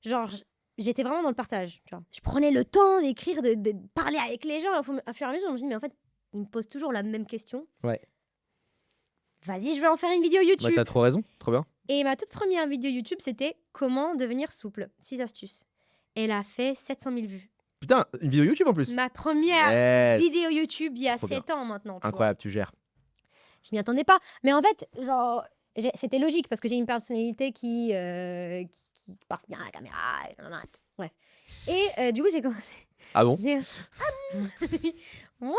genre, j'étais vraiment dans le partage. Tu vois. Je prenais le temps d'écrire, de parler avec les gens. Au fur et à mesure, je me dis, mais en fait, ils me posent toujours la même question. Ouais. Vas-y, je vais en faire une vidéo YouTube. Bah, t'as trop raison. Trop bien. Et ma toute première vidéo YouTube, c'était comment devenir souple. 6 astuces. Elle a fait 700 000 vues. Putain, une vidéo YouTube en plus. Ma première Yes. vidéo YouTube il y a Trop 7 ans maintenant. tu vois. Incroyable, tu gères. Je m'y attendais pas. Mais en fait, genre, c'était logique parce que j'ai une personnalité qui passe bien à la caméra. Et nanana, bref. Et du coup, j'ai commencé. Ah bon? J'ai- Voilà,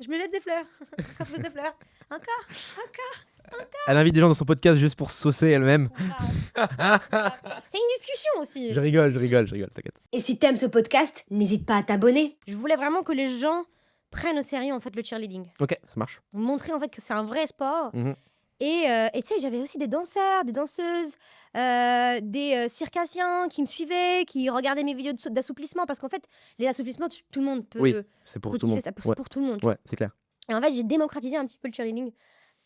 je me jette des fleurs. Encore plus de fleurs. Encore. Elle invite des gens dans son podcast juste pour saucer elle-même. C'est une discussion aussi. Je rigole, t'inquiète. Et si t'aimes ce podcast, n'hésite pas à t'abonner. Je voulais vraiment que les gens prennent au sérieux en fait le cheerleading. Ok, ça marche. Montrer en fait que c'est un vrai sport. Mhm. Et tu sais, j'avais aussi des danseurs, des danseuses, des circassiens qui me suivaient, qui regardaient mes vidéos d'assouplissement. Parce qu'en fait, les assouplissements, tout le monde peut, Oui, c'est pour peut tout le kiffer monde. ça, c'est Ouais, pour tout le monde. ouais, c'est clair. Et en fait, j'ai démocratisé un petit peu le cheerleading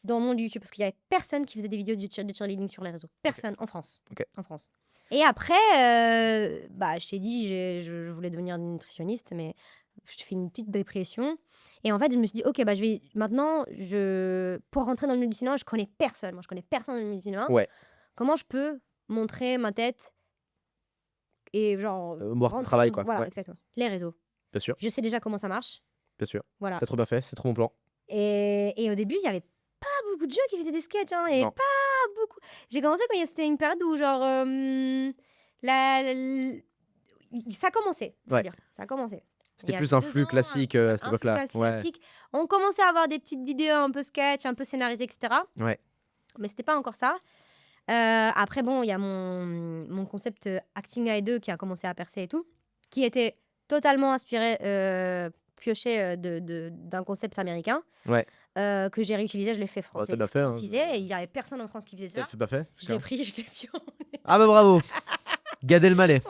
dans le monde du YouTube. Parce qu'il y avait personne qui faisait des vidéos de cheerleading sur les réseaux. Personne, en France. Ok. En France. Et après, je t'ai dit, je voulais devenir nutritionniste, mais je fais une petite dépression. Et en fait, je me suis dit, ok, je vais maintenant, pour rentrer dans le milieu du cinéma, je connais personne. Moi, je connais personne dans le milieu du cinéma. Ouais. Comment je peux montrer ma tête et genre. Voir ton rentrer- travail, quoi. Voilà, Ouais. exactement. Les réseaux. Bien sûr, Je sais déjà comment ça marche. bien sûr. Voilà. T'as trop bien fait, c'est trop mon plan. Et au début, il y avait pas beaucoup de gens qui faisaient des sketchs. Hein, et Non. pas beaucoup. J'ai commencé quand c'était une période où, genre. Ça commençait. Je veux Ouais. dire. Ça a commencé. C'était Il y a plus un 2 flux ans, classique à cette un époque-là. flux Ouais. classique. On commençait à avoir des petites vidéos un peu sketch, un peu scénarisées, etc. Ouais. Mais c'était pas encore ça. Après, bon, il y a mon concept Acting AI2 qui a commencé à percer et tout, qui était totalement inspiré, pioché d'un concept américain, Ouais. que j'ai réutilisé, je l'ai fait Bah, français, t'as bien fait, hein. francisé, et il y avait personne en France qui faisait T'as ça. fait pas fait? Je l'ai pris, je l'ai mis en- Ah bah bravo. Gad Elmaleh.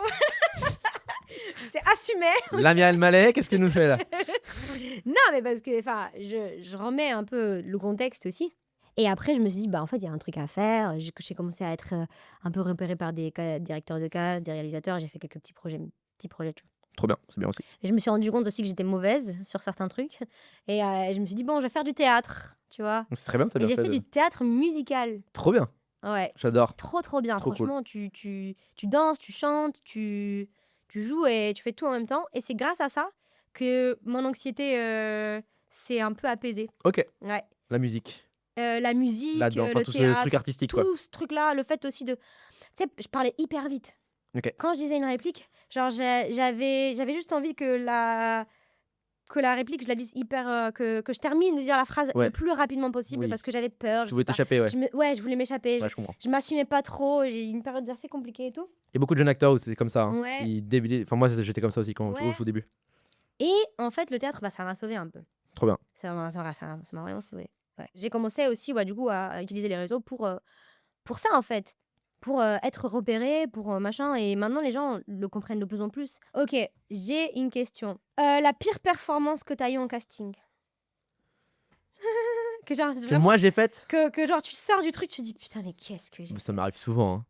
C'est assumé. Lamia Elmaleh, qu'est-ce qu'il nous fait là? Non, mais parce que je remets un peu le contexte aussi. Et après, je me suis dit, en fait, il y a un truc à faire. J'ai commencé à être un peu repérée par des directeurs de cast, des réalisateurs. J'ai fait quelques petits projets, tu vois. Trop bien, c'est bien aussi. Et je me suis rendu compte aussi que j'étais mauvaise sur certains trucs. Et je me suis dit, bon, je vais faire du théâtre, tu vois. C'est très bien, t'as Et bien j'ai fait. fait du théâtre musical. Trop bien, Ouais. j'adore. Trop bien. Trop cool. Franchement, tu danses, tu chantes, tu joues et tu fais tout en même temps. Et c'est grâce à ça que mon anxiété s'est un peu apaisée. Ok, Ouais. la musique, La musique, là-dedans, enfin le tout théâtre, ce truc artistique quoi. tout ce truc-là, le fait aussi de... Tu sais, je parlais hyper vite. Ok. Quand je disais une réplique, genre j'avais juste envie que la réplique, je la dise hyper... que je termine de dire la phrase Ouais. le plus rapidement possible Oui. parce que j'avais peur, Tu je voulais sais pas. t'échapper, ouais. Je voulais m'échapper. Ouais, je comprends. Je m'assumais pas trop, j'ai eu une période assez compliquée et tout. Il y a beaucoup de jeunes acteurs où c'est comme ça. Hein. Ouais. Ils débilisent. Enfin, moi j'étais comme ça aussi quand Ouais. au début. Et en fait, le théâtre, ça m'a sauvé un peu. Trop bien. Ça m'a vraiment sauvé. Ouais. J'ai commencé aussi, du coup, à utiliser les réseaux pour ça, en fait. Pour être repéré, pour machin. Et maintenant, les gens le comprennent de plus en plus. Ok, j'ai une question. La pire performance que t'as eue en casting? Que genre, Que vraiment, moi j'ai faite. que genre, tu sors du truc, tu te dis, putain, mais qu'est-ce que j'ai... Ça m'arrive souvent. Hein.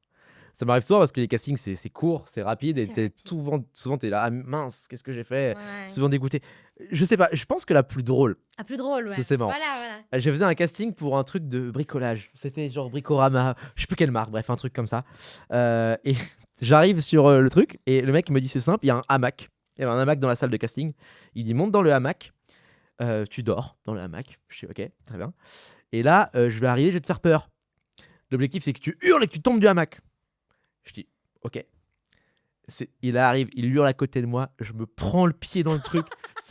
Ça m'arrive souvent parce que les castings c'est court, c'est rapide et C'est t'es rapide. souvent t'es là, ah, mince, qu'est-ce que j'ai fait? Ouais. Souvent dégoûté. Je sais pas, je pense que la plus drôle, Ah, plus drôle, ouais. Ça, c'est marrant. Voilà. j'ai faisais un casting pour un truc de bricolage. C'était genre Bricorama, je sais plus quelle marque, bref, un truc comme ça. Et j'arrive sur le truc et le mec me dit c'est simple, il y a un hamac. Il y avait un hamac dans la salle de casting. Il dit monte dans le hamac, tu dors dans le hamac. Je dis ok, très bien. Et là, je vais arriver, je vais te faire peur. L'objectif c'est que tu hurles et que tu tombes du hamac. Je dis ok. Il arrive, il hurle à côté de moi, je me prends le pied dans le truc,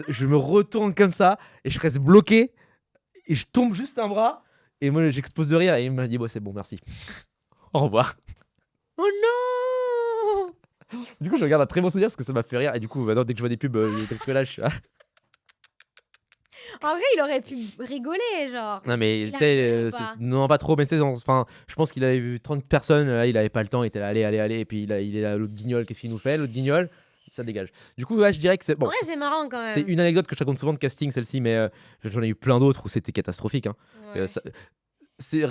je me retourne comme ça et je reste bloqué et je tombe juste un bras et moi j'explose de rire et il m'a dit bon c'est bon merci. Au revoir. Oh non! Du coup je regarde un très bon souvenir parce que ça m'a fait rire et du coup maintenant dès que je vois des pubs de bricolage je suis là. En vrai, il aurait pu rigoler, genre. Non mais Il a c'est rigolé, quoi. non pas trop mais c'est enfin je pense qu'il avait vu 30 personnes il avait pas le temps, il était là allez et puis il est là l'autre guignol, qu'est-ce qu'il nous fait l'autre guignol, ça dégage. Du coup ouais, je dirais que c'est bon. En vrai, c'est marrant, quand même. C'est une anecdote que je raconte souvent de casting celle-ci mais j'en ai eu plein d'autres où c'était catastrophique hein. Ouais. C'est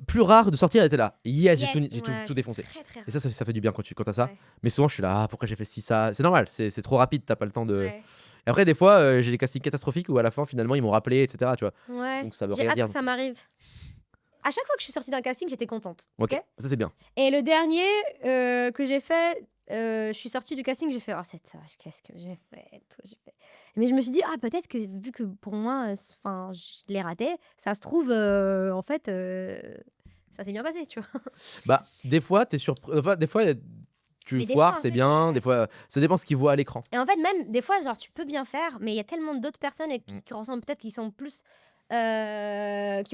plus rare de sortir, elle était là. Yes, Yes, j'ai tout ouais, c'est défoncé. Très, très Et ça fait du bien quand t'as ça. Ouais. Mais souvent, je suis là, ah, pourquoi j'ai fait ci, ça? C'est normal, c'est trop rapide, t'as pas le temps de. Ouais. Et après, des fois, j'ai des castings catastrophiques où à la fin, finalement, ils m'ont rappelé, etc. Tu vois. Ouais. Donc ça veut J'ai rien hâte dire. que ça m'arrive. À chaque fois que je suis sortie d'un casting, j'étais contente. Ok, ça c'est bien. Et le dernier que j'ai fait, je suis sortie du casting, j'ai fait: «Oh cette qu'est-ce que j'ai fait et tout?» J'ai fait mais je me suis dit: «Ah peut-être que vu que pour moi, enfin je l'ai raté, ça se trouve, en fait, ça s'est bien passé», tu vois? Bah, des fois, tu es surpr enfin, des fois, tu Mais des foires, fois, en c'est fait, bien, des fois, ça dépend ce qu'ils voient à l'écran. et en fait, même des fois, genre, tu peux bien faire, mais il y a tellement d'autres personnes et Mmh, qui ressemblent peut-être qui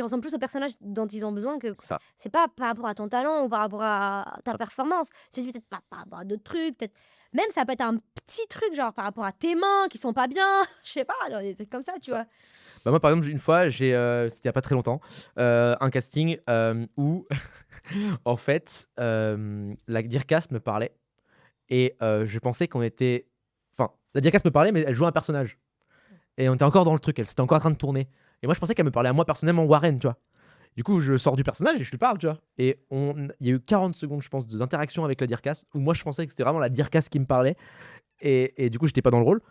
ressemblent plus au personnage dont ils ont besoin que c'est ça. c'est pas par rapport à ton talent ou par rapport à ta Ah, performance. C'est peut-être par rapport à d'autres trucs, peut-être même ça peut être un petit truc, genre par rapport à tes mains qui sont pas bien, je sais pas, genre des trucs comme ça, tu ça. vois? Bah, moi, par exemple, une fois, c'était il y a pas très longtemps, un casting, où en fait, la Dircas me parlait et je pensais qu'on était enfin, la Dircas me parlait, mais elle jouait un personnage et on était encore dans le truc, elle c'était encore en train de tourner et moi, je pensais qu'elle me parlait à moi personnellement, Warren, tu vois? Du coup, je sors du personnage et je lui parle, tu vois? Et il y a eu 40 secondes, je pense, d'interaction avec la Dircas où moi, je pensais que c'était vraiment la Dircas qui me parlait et du coup, j'étais pas dans le rôle.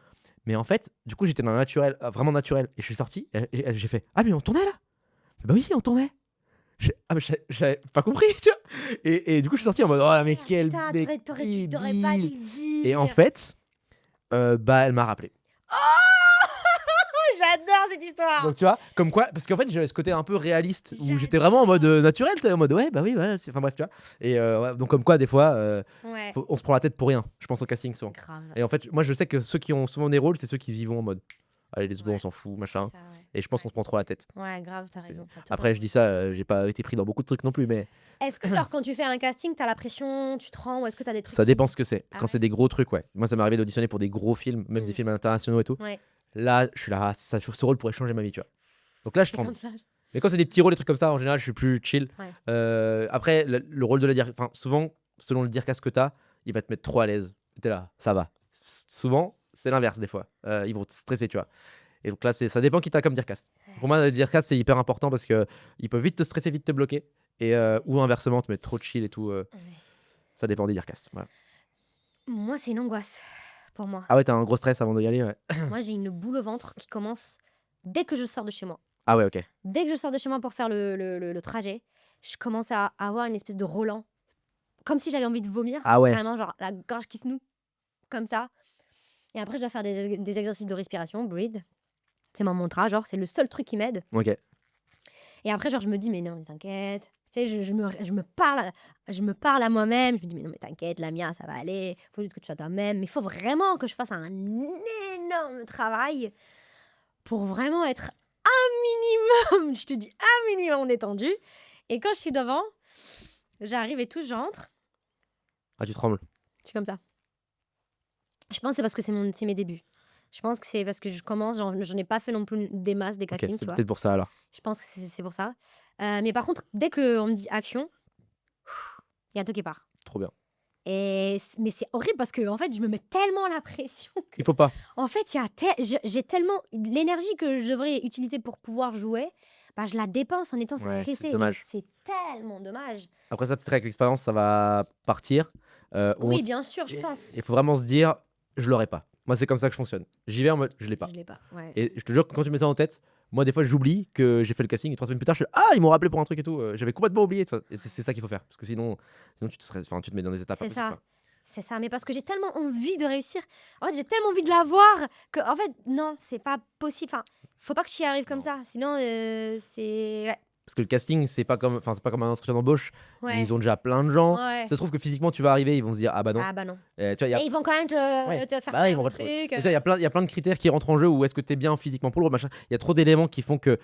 Mais en fait, du coup, j'étais dans le naturel, vraiment naturel et je suis sorti et j'ai fait: «Ah mais on tournait là?» «Bah oui, on tournait». Ah mais j'avais pas compris, tu vois? Et du coup, je suis sorti en mode: «Oh mais Ah quel putain, mec t'aurais pas dû débile!» le Et en dire! fait, bah, elle m'a rappelé. Oh! J'adore cette histoire! Donc tu vois? Comme quoi parce qu'en fait, j'avais ce côté un peu réaliste où j'étais vraiment en mode, J'adore! naturel, tu sais? En mode: «Ouais, bah oui, ouais, c'est» enfin bref, tu vois? Et ouais, donc comme quoi des fois, Ouais, on se prend la tête pour rien, je pense au c'est casting souvent. grave. Et en fait, moi je sais que ceux qui ont souvent des rôles, c'est ceux qui y vont en mode: «Allez let's go, on Ouais, s'en fout, c'est machin». ça, ouais. Et je pense qu'on Ouais. se prend trop la tête. Ouais, grave, t'as C'est raison, t'as après totalement je dis raison. ça, j'ai pas été pris dans beaucoup de trucs non plus, mais Est-ce que genre quand tu fais un casting, t'as la pression, tu te rends ou est-ce que t'as des trucs ça qui dépend ce que c'est. ah Quand c'est ouais? des gros trucs, ouais. Moi, ça m'est arrivé d'auditionner pour des gros films, même des Mmh. films internationaux et tout. Ouais, Là, je suis là: «Ah ça ce rôle pourrait changer ma vie», tu vois? Donc là, je c'est tremble. comme ça. Mais quand c'est des petits rôles, des trucs comme ça, en général, je suis plus chill. Ouais. Après le rôle de la dir enfin, souvent, selon le dircas que tu as, il va te mettre trop à l'aise. Tu es là: «Ça va». Souvent, c'est l'inverse des fois. Ils vont te stresser, tu vois? Et donc là, ça dépend qui tu as comme dircas. Pour moi, le dircas, c'est hyper important parce qu'ils peuvent vite te stresser, vite te bloquer et ou inversement, te mettre trop chill et tout, Ouais. ça dépend des dircas. Voilà. Moi, c'est une angoisse pour moi. Ah ouais, tu as un gros stress avant d'y aller, ouais. Moi, j'ai une boule au ventre qui commence dès que je sors de chez moi. Ah ouais, OK. Dès que je sors de chez moi pour faire le trajet, je commence à avoir une espèce de relent, comme si j'avais envie de vomir, Ah ouais, vraiment genre la gorge qui se noue comme ça. Et après, je dois faire des exercices de respiration, breathe. C'est mon mantra, genre c'est le seul truc qui m'aide. OK. Et après, genre, je me dis: «Mais non, mais t'inquiète». Tu sais, je me parle à moi-même. Je me dis: «Mais non, mais t'inquiète, Lamia, ça va aller. Faut juste que tu sois toi-même». Mais il faut vraiment que je fasse un énorme travail pour vraiment être un minimum, je te dis un minimum détendu. Et quand je suis devant, j'arrive et tout, j'entre. Ah, tu trembles. C'est comme ça. Je pense que c'est parce que c'est mes débuts. Je pense que c'est parce que je commence, j'en ai pas fait non plus des masses, des OK, castings, c'est tu vois? peut-être pour ça alors. Je pense que c'est pour ça. Mais par contre, dès qu'on me dit action, il y a tout qui part. Trop bien. Mais c'est horrible parce que en fait, je me mets tellement la pression que Il faut pas. en fait, il y a j'ai tellement l'énergie que je devrais utiliser pour pouvoir jouer, bah, je la dépense en étant Ouais, c'est stressée et dommage. c'est tellement dommage. Après ça, peut-être avec l'expérience, ça va partir. On Oui, bien sûr, je et pense. il faut vraiment se dire: «Je l'aurai pas». Moi, c'est comme ça que je fonctionne. J'y vais en mode: «Je l'ai Je pas». l'ai pas, ouais. Et je te jure que quand tu mets ça en tête, moi, des fois, j'oublie que j'ai fait le casting et 3 semaines plus tard, je fais: «Ah, ils m'ont rappelé pour un truc et tout, j'avais complètement oublié», tu vois? Et c'est ça qu'il faut faire parce que sinon tu te stresses, enfin, tu te mets dans des états pas C'est possibles, ça, quoi. c'est ça. Mais parce que j'ai tellement envie de réussir, en fait, j'ai tellement envie de l'avoir que en fait, non, c'est pas possible. Enfin, faut pas que j'y arrive comme Non. ça, sinon, c'est ouais. Parce que le casting, c'est pas comme un entretien d'embauche. Ouais, Ils ont déjà plein de gens. ouais. Ça se trouve que physiquement, tu vas arriver, ils vont se dire: «Ah bah non». Ah bah non. Tu vois, il y a Et ils vont quand même ouais, te faire bah ouais, ils faire vont le pas te truc. tu vois, il y a plein de critères qui rentrent en jeu où est-ce que tu es bien physiquement pour le rôle, machin. Il y a trop d'éléments qui font que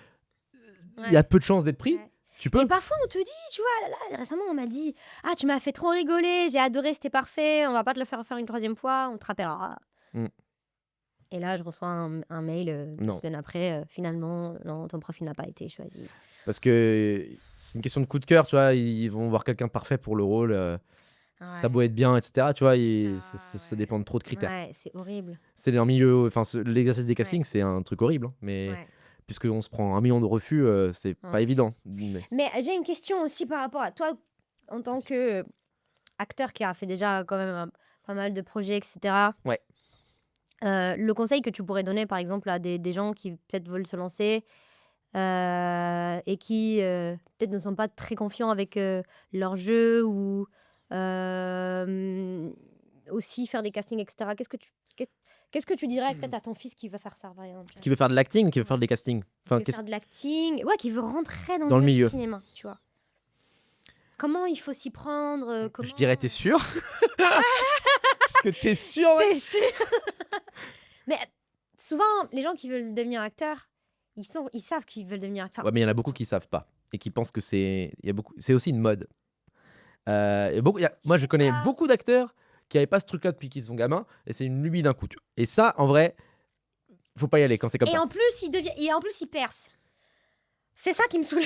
il y a Ouais, peu de chances d'être pris. ouais. Tu Et peux. parfois, on te dit, tu vois, là, récemment, on m'a dit: «Ah, tu m'as fait trop rigoler, j'ai adoré, c'était parfait, on va pas te le faire faire une troisième fois, on te rappellera». Mmh. Et là, je reçois un mail 2 Non, semaines après, finalement, non, ton profil n'a pas été choisi. parce que c'est une question de coup de cœur, tu vois? Ils vont voir quelqu'un de parfait pour le rôle, tu beau Ouais, être bien et cetera, tu vois? c'est ça, Ça dépend de trop de ouais. critères. Ouais, c'est horrible. C'est un milieu enfin, l'exercice des Ouais, castings, c'est un truc horrible, hein, mais ouais. puisqu'on se prend 1 million de refus, c'est pas Mmh. évident. Mais Mais j'ai une question aussi par rapport à toi, en tant vas-y. que acteur qui a fait déjà quand même pas mal de projets, et cetera. Ouais. Le conseil que tu pourrais donner, par exemple, à des gens qui peut-être veulent se lancer, et qui, peut-être ne sont pas très confiants avec, leur jeu ou, hem, aussi faire des castings, etc. Qu'est-ce que tu dirais peut-être à ton fils qui veut faire ça, par exemple, Qui veut faire de l'acting, qui veut faire des castings. qui Enfin, veut faire de l'acting, qui veut rentrer dans Dans le le milieu. cinéma, tu vois. Comment il faut s'y prendre Je comment... dirais, t'es sûr? Est-ce que t'es sûr? T'es sûr? Mais souvent, les gens qui veulent devenir acteurs, ils savent qu'ils veulent devenir acteurs. Ouais, mais il y en a beaucoup qui savent pas et qui pensent que c'est aussi une mode. Moi, je connais pas. beaucoup d'acteurs qui n'avaient pas ce truc-là depuis qu'ils sont gamins et c'est une lubie d'un coup. Et ça, en vrai, faut pas y aller quand c'est comme Et ça. en plus, il perce. C'est ça qui me saoule.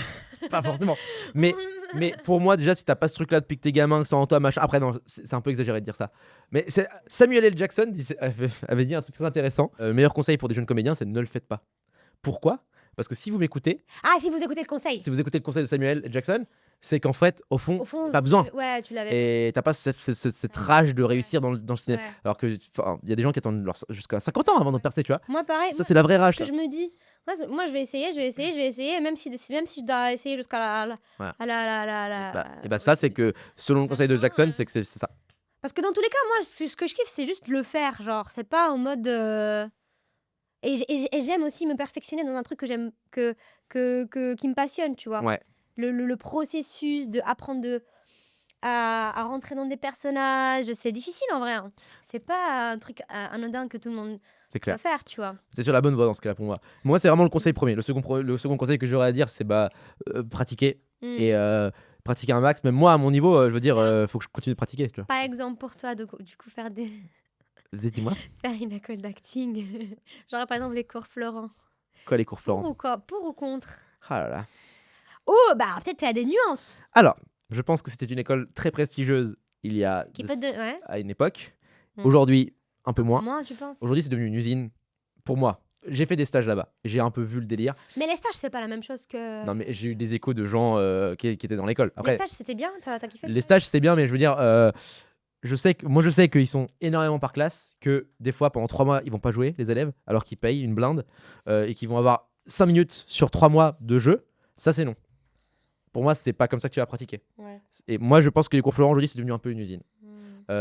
Pas forcément. Mais pour moi, déjà, si t'as pas ce truc-là depuis que t'es gamin, que c'est en toi, machin. Après, non, c'est un peu exagéré de dire ça. Mais Samuel L. Jackson avait dit un truc très intéressant. Meilleur conseil pour des jeunes comédiens, c'est ne le faites pas. Pourquoi? Parce que si vous m'écoutez, Ah, si vous écoutez le conseil. si vous écoutez le conseil de Samuel L. Jackson, c'est qu'en fait, au fond, Au fond, pas besoin. Ouais, tu l'avais. Et t'as pas cette rage de réussir dans le cinéma. Ouais. Alors que, il y a des gens qui attendent jusqu'à 50 ans avant de percer, tu vois. Moi, pareil. Ça, c'est la vraie rage. Ce que je me dis. Moi, je vais essayer, même si je dois essayer jusqu'à la. Voilà. À la. Ça, c'est que, selon le conseil de Jackson, c'est que c'est ça. Parce que dans tous les cas, moi, ce que je kiffe, c'est juste le faire. Genre, c'est pas en mode. Et j'aime aussi me perfectionner dans un truc que j'aime, qui me passionne, tu vois. Ouais. Le processus de apprendre à rentrer dans des personnages, c'est difficile en vrai. Hein. C'est pas un truc anodin que tout le monde C'est peut clair. faire, tu vois. C'est sur la bonne voie dans ce cas-là pour moi. Moi, c'est vraiment le conseil premier. Le second conseil que j'aurais à dire, c'est pratiquer. Mm. Et pratiquer un max. Même moi, à mon niveau, je veux dire, faut que je continue de pratiquer. Tu vois. Par exemple, pour toi, du coup, Dis-moi. faire une école d'acting. Genre, par exemple, les cours Florent. Quoi, les cours Florent? Pour ou contre? Ah là là. Oh, bah, peut-être qu'il y a des nuances. Alors, je pense que c'était une école très prestigieuse il y a Ouais. à une époque. Mm. Aujourd'hui, un peu moins. Moi, je pense. Aujourd'hui, c'est devenu une usine. Pour moi, j'ai fait des stages là-bas. J'ai un peu vu le délire. Mais les stages, c'est pas la même chose que. Non, mais j'ai eu des échos de gens qui étaient dans l'école. Les Après, stages, c'était bien. T'as kiffé le les stage stages, c'était bien, mais je veux dire, je sais qu'ils sont énormément par classe, que des fois, pendant 3 mois, ils vont pas jouer, les élèves, alors qu'ils payent une blinde, et qu'ils vont avoir 5 minutes sur 3 mois de jeu. Ça, c'est non. Pour moi, c'est pas comme ça que tu vas pratiquer. Ouais. Et moi, je pense que les cours Florent aujourd'hui, c'est devenu un peu une usine.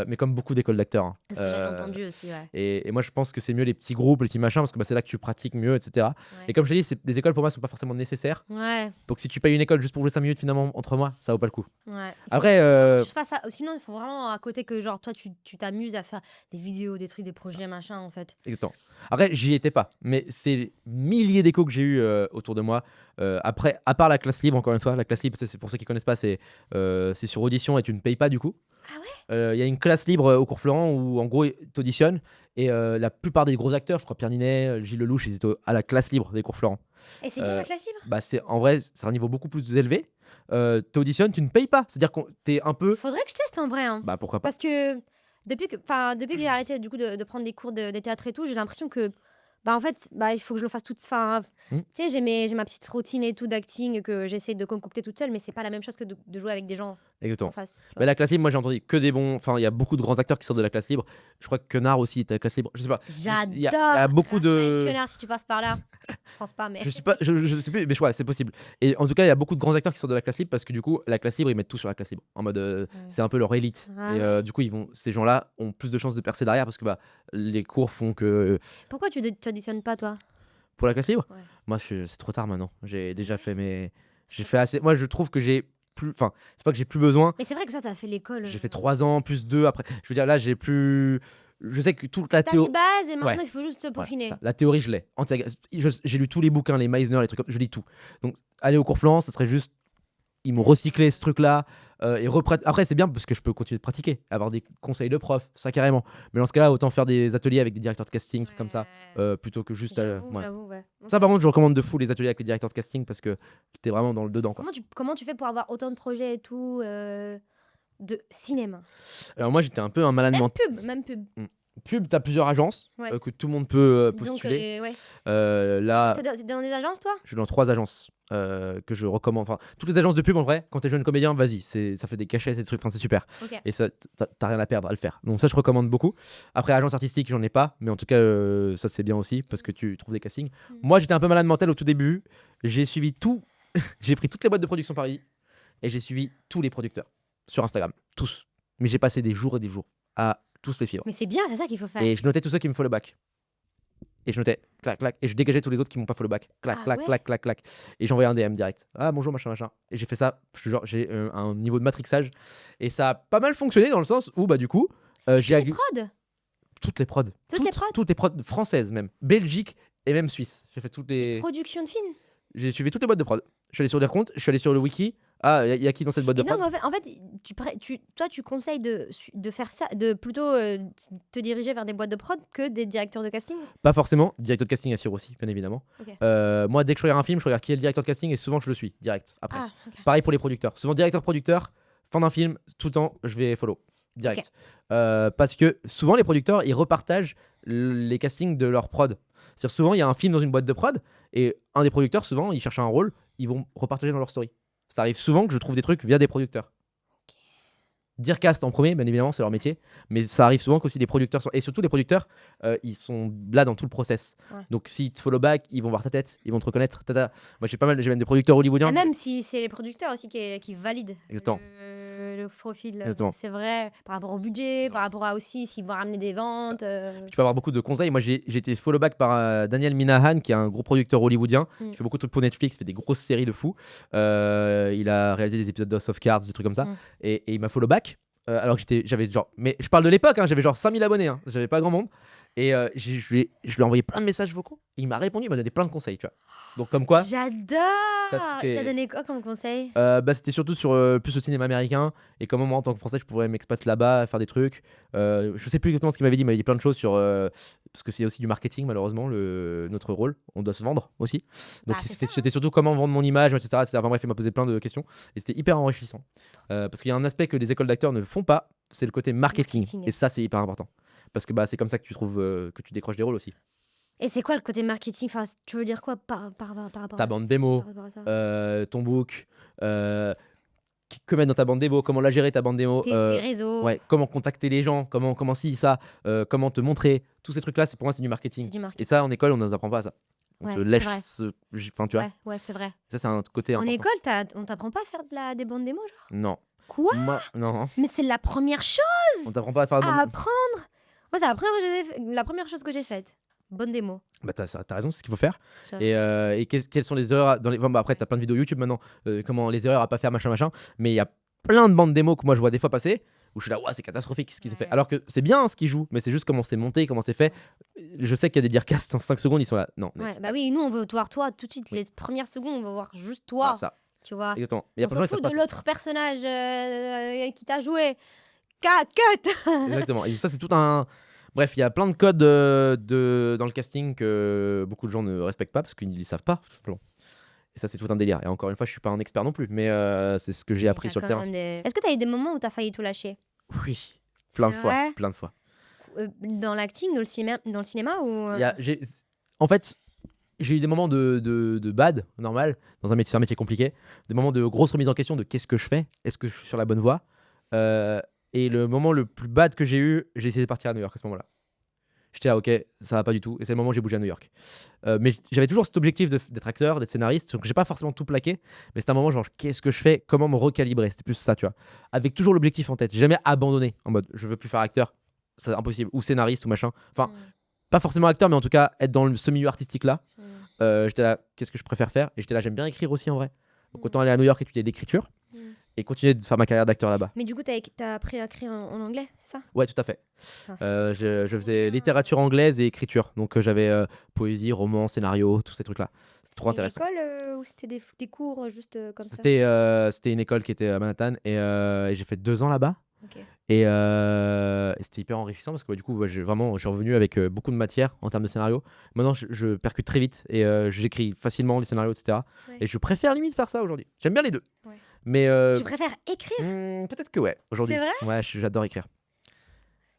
Mais comme beaucoup d'écoles d'acteurs. Hein. C'est ce que j'avais entendu aussi, ouais. Et moi, je pense que c'est mieux les petits groupes, les petits machins, parce que c'est là que tu pratiques mieux, etc. Ouais. Et comme je t'ai dit, les écoles pour moi sont pas forcément nécessaires. Ouais, Donc si tu payes une école juste pour jouer 5 minutes finalement en 3 mois, ça vaut pas le coup. ouais. Après, Sinon, il faut vraiment à côté que genre toi tu t'amuses à faire des vidéos, des trucs, des projets, machin en fait. exactement. Après, j'y étais pas, mais c'est milliers d'échos que j'ai eu autour de moi. Après, à part la classe libre, encore une fois, la classe libre, c'est pour ceux qui connaissent pas, c'est sur audition et tu ne payes pas du coup. Ah ouais. Il y a une classe libre au cours Florent où en gros t'auditionnes et la plupart des gros acteurs, je crois Pierre Ninet, Gilles Lelouch, ils étaient à la classe libre des cours Florent. Et c'est bien la classe libre. Bah en vrai, c'est un niveau beaucoup plus élevé. T'auditionnes, tu ne payes pas, c'est-à-dire que t'es un peu. Faudrait que je teste en vrai. Hein. Bah pourquoi pas. Parce que depuis que j'ai arrêté du coup de prendre des cours de théâtre et tout, j'ai l'impression que en fait il faut que je le fasse toute. Tu sais, j'ai ma petite routine et tout d'acting que j'essaie de concocter toute seule, mais c'est pas la même chose que de jouer avec des gens Exactement. en face. Mais la classe libre, moi j'ai entendu que des bons. Enfin, il y a beaucoup de grands acteurs qui sortent de la classe libre. Je crois que Quenard aussi était à la classe libre. Je sais pas. J'adore. Il y a beaucoup de. Connard, si tu passes par là. Je pense pas, mais. Je sais pas, je sais plus, mais ouais, c'est possible. Et en tout cas, il y a beaucoup de grands acteurs qui sortent de la classe libre parce que du coup, la classe libre, ils mettent tout sur la classe libre. En mode, c'est un peu leur élite. Ah. Et du coup, ces gens-là ont plus de chances de percer derrière parce que les cours font que. Pourquoi tu auditionnes pas, toi? Pour la classe libre, Ouais. moi, c'est trop tard maintenant. J'ai déjà fait j'ai fait assez. Moi, je trouve que j'ai plus. Enfin, c'est pas que j'ai plus besoin. Mais c'est vrai que toi, t'as fait l'école. J'ai fait 3 ans plus 2 après. Je veux dire, là, j'ai plus. Je sais que toute la T'as les théorie. bases et maintenant, Ouais. il faut juste te peaufiner. Voilà, la théorie, je l'ai. J'ai lu tous les bouquins, les Meisner, les trucs comme je lis tout. Donc, aller au cours Florent, ça serait juste. Ils m'ont recyclé ce truc-là. Après, c'est bien parce que je peux continuer de pratiquer, avoir des conseils de prof, ça carrément. Mais dans ce cas-là, autant faire des ateliers avec des directeurs de casting, trucs comme ça, plutôt que juste. J'avoue, ouais. Ça, par contre, je recommande de fou les ateliers avec les directeurs de casting parce que t'es vraiment dans le dedans. Quoi. Comment tu fais pour avoir autant de projets et tout de cinéma? Alors, moi, j'étais un peu un malade mental. Même pub. Pub, t'as plusieurs agences Ouais. que tout le monde peut Donc, postuler. ouais. Là, T'es dans des agences, toi? je suis dans 3 agences que je recommande. Enfin, toutes les agences de pub, en vrai, quand t'es jeune comédien, vas-y, ça fait des cachets, ces trucs, enfin, c'est super. Ok. Et ça, t'as rien à perdre à le faire. Donc ça, je recommande beaucoup. Après, agence artistique, j'en ai pas, mais en tout cas, ça c'est bien aussi parce que tu trouves des castings. Moi, j'étais un peu malade mental au tout début. J'ai suivi tout. J'ai pris toutes les boîtes de production Paris et j'ai suivi tous les producteurs sur Instagram, tous. Mais j'ai passé des jours et des jours à tous les suivre. Mais c'est bien, c'est ça qu'il faut faire. Et je notais tous ceux qui me follow back. Et je notais, clac, clac. Et je dégageais tous les autres qui m'ont pas follow back. Clac, Ah clac, ouais. clac, clac, clac. Et j'envoyais un DM direct. Ah, bonjour, machin, machin. Et j'ai fait ça, je te jure, j'ai un niveau de matrixage. Et ça a pas mal fonctionné dans le sens où, bah, du coup, j'ai Les prods. toutes les prods. Toutes les prods Toutes les prods françaises, même. Belgique et même suisse. J'ai fait toutes les. Production de films. J'ai suivi toutes les boîtes de prod. Je suis allé sur des comptes, je suis allé sur le wiki. Ah, il y a qui dans cette boîte de Et non, prod? mais en fait, toi, tu conseilles de faire ça, de plutôt te diriger vers des boîtes de prod que des directeurs de casting. Pas forcément. Directeur de casting assure aussi, bien évidemment. Ok. Moi, dès que je regarde un film, je regarde qui est le directeur de casting et souvent je le suis direct après. Ah, ok. Pareil pour les producteurs. Souvent directeur-producteur, fin d'un film, tout le temps, je vais follow direct. Parce que souvent les producteurs, ils repartagent les castings de leur prod. C'est-à-dire souvent, il y a un film dans une boîte de prod et un des producteurs, souvent, ils cherchent un rôle, ils vont repartager dans leur story. Ça arrive souvent que je trouve des trucs via des producteurs. Direcast en premier, bien évidemment, c'est leur métier, mais ça arrive souvent qu'aussi les producteurs et surtout les producteurs, ils sont là dans tout le process. Ouais. Donc s'ils te follow back, ils vont voir ta tête, ils vont te reconnaître. Tata. Moi j'ai même des producteurs hollywoodiens. Et même si c'est les producteurs aussi qui valident Exactement. le profil. Exactement. C'est vrai, par rapport au budget, par rapport à aussi s'ils vont ramener des ventes. Tu peux avoir beaucoup de conseils. Moi j'ai été follow back par Daniel Minahan, qui est un gros producteur hollywoodien, qui fait beaucoup de trucs pour Netflix, fait des grosses séries de fous. Il a réalisé des épisodes d'House of Cards, des trucs comme ça. Et il m'a follow back. Alors que j'avais genre, mais je parle de l'époque, hein, j'avais genre 5000 abonnés, hein, j'avais pas grand monde. Et je lui ai envoyé plein de messages vocaux. Et il m'a répondu, il m'a donné plein de conseils, tu vois. Donc comme quoi. J'adore. Il t'a donné quoi comme conseil? Bah, c'était surtout sur plus le cinéma américain et comment moi en tant que Français je pourrais m'expatrier là-bas, faire des trucs. Je sais plus exactement ce qu'il m'avait dit plein de choses sur parce que c'est aussi du marketing malheureusement notre rôle, on doit se vendre aussi. Donc c'était surtout comment vendre mon image, etc. Enfin bref, il m'a posé plein de questions et c'était hyper enrichissant parce qu'il y a un aspect que les écoles d'acteurs ne font pas, c'est le côté marketing. Et ça c'est hyper important parce que bah c'est comme ça que tu trouves que tu décroches des rôles aussi. Et c'est quoi le côté marketing? Enfin, tu veux dire quoi par rapport ta à bande démo, ton book, que mettre dans ta bande démo, comment la gérer ta bande démo, tes réseaux, ouais, comment contacter les gens, comment si ça, comment te montrer, tous ces trucs là, pour moi c'est du marketing. Et ça en école on ne nous apprend pas ça. On te lèche, enfin tu vois. Ouais, c'est vrai. Ça c'est un côté important. En école, on t'apprend pas à faire des bandes démo genre? Non. Quoi? Non. Mais c'est la première chose on t'apprend pas à faire à apprendre. Moi, c'est la première chose que j'ai faite. Bonne démo. Bah t'as raison, c'est ce qu'il faut faire. Et quelles sont les erreurs dans les... Bon, bah, après t'as plein de vidéos YouTube maintenant, comment les erreurs à pas faire machin, mais il y a plein de bandes démos que moi je vois des fois passer où je suis là, ouais, c'est catastrophique ce qu'ils ont fait. Alors que c'est bien ce qu'ils jouent, mais c'est juste comment c'est monté, comment c'est fait. Je sais qu'il y a des Dearcast en 5 secondes, ils sont là. Non. Ouais, bah oui, nous on veut te voir toi tout de suite. Les premières secondes, on va voir juste toi. Ça. Tu vois. Exactement. On s'en fout de l'autre personnage qui t'a joué. Cut. Exactement. Et ça c'est tout un... Bref, il y a plein de codes dans le casting que beaucoup de gens ne respectent pas parce qu'ils ne les savent pas, tout simplement. Et ça, c'est tout un délire. Et encore une fois, je suis pas un expert non plus, mais c'est ce que j'ai appris sur le terrain. Est-ce que tu as eu des moments où tu as failli tout lâcher? Oui, plein de fois. Dans l'acting, dans le cinéma ou En fait, j'ai eu des moments de bad, normal, dans un métier, c'est un métier compliqué, des moments de grosse remise en question de qu'est-ce que je fais, est-ce que je suis sur la bonne voie. Et le moment le plus bad que j'ai eu, j'ai essayé de partir à New York à ce moment-là. J'étais là, ok, ça va pas du tout. Et c'est le moment où j'ai bougé à New York. Mais j'avais toujours cet objectif d'être acteur, d'être scénariste. Donc j'ai pas forcément tout plaqué. Mais c'était un moment genre, qu'est-ce que je fais? Comment me recalibrer? C'était plus ça, tu vois. Avec toujours l'objectif en tête. J'ai jamais abandonné en mode, je veux plus faire acteur. C'est impossible. Ou scénariste ou machin. Enfin, pas forcément acteur, mais en tout cas, être dans ce milieu artistique-là. J'étais là, qu'est-ce que je préfère faire? Et j'étais là, j'aime bien écrire aussi en vrai. Donc autant aller à New York étudier l'écriture. Et continuer de faire ma carrière d'acteur là-bas. Mais du coup, t'as appris à écrire en anglais, c'est ça? Ouais, tout à fait. Je faisais littérature anglaise et écriture. Donc j'avais poésie, roman, scénario, tous ces trucs-là. C'était trop intéressant. C'était une école ou c'était des cours juste comme ça? C'était une école qui était à Manhattan et j'ai fait 2 ans là-bas. Okay. Et c'était hyper enrichissant parce que du coup, je suis revenu avec beaucoup de matière en termes de scénario. Maintenant, je percute très vite et j'écris facilement les scénarios, etc. Ouais. Et je préfère limite faire ça aujourd'hui. J'aime bien les deux. Ouais. Mais tu préfères écrire? Peut-être que ouais, aujourd'hui. C'est vrai? Ouais, j'adore écrire.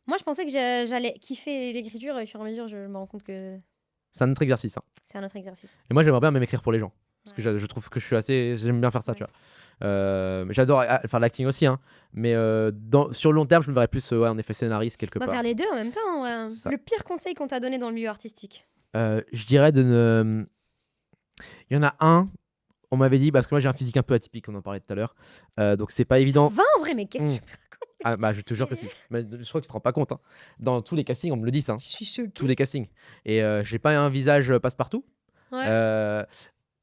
Moi, je pensais que j'allais kiffer l'écriture et au fur et à mesure, je me rends compte que... C'est un autre exercice. Hein. C'est un autre exercice. Et moi, j'aimerais bien même écrire pour les gens. Parce que je trouve que j'aime bien faire ça, tu vois. J'adore faire l'acting aussi, hein. Mais sur le long terme, je me verrais plus en effet scénariste quelque part. Faire les deux en même temps. Ouais. Le pire conseil qu'on t'a donné dans le milieu artistique? Je dirais de ne... Il y en a un, On m'avait dit, parce que moi j'ai un physique un peu atypique, on en parlait tout à l'heure, donc c'est pas évident. 20 en vrai, mais qu'est-ce que Mm. tu me racontes? Ah, bah, je te jure que si. Mais je crois que tu te rends pas compte, hein. Dans tous les castings, on me le dit ça, hein. Je suis Tous choquée. les castings. Et j'ai pas un visage passe-partout. Ouais. Euh,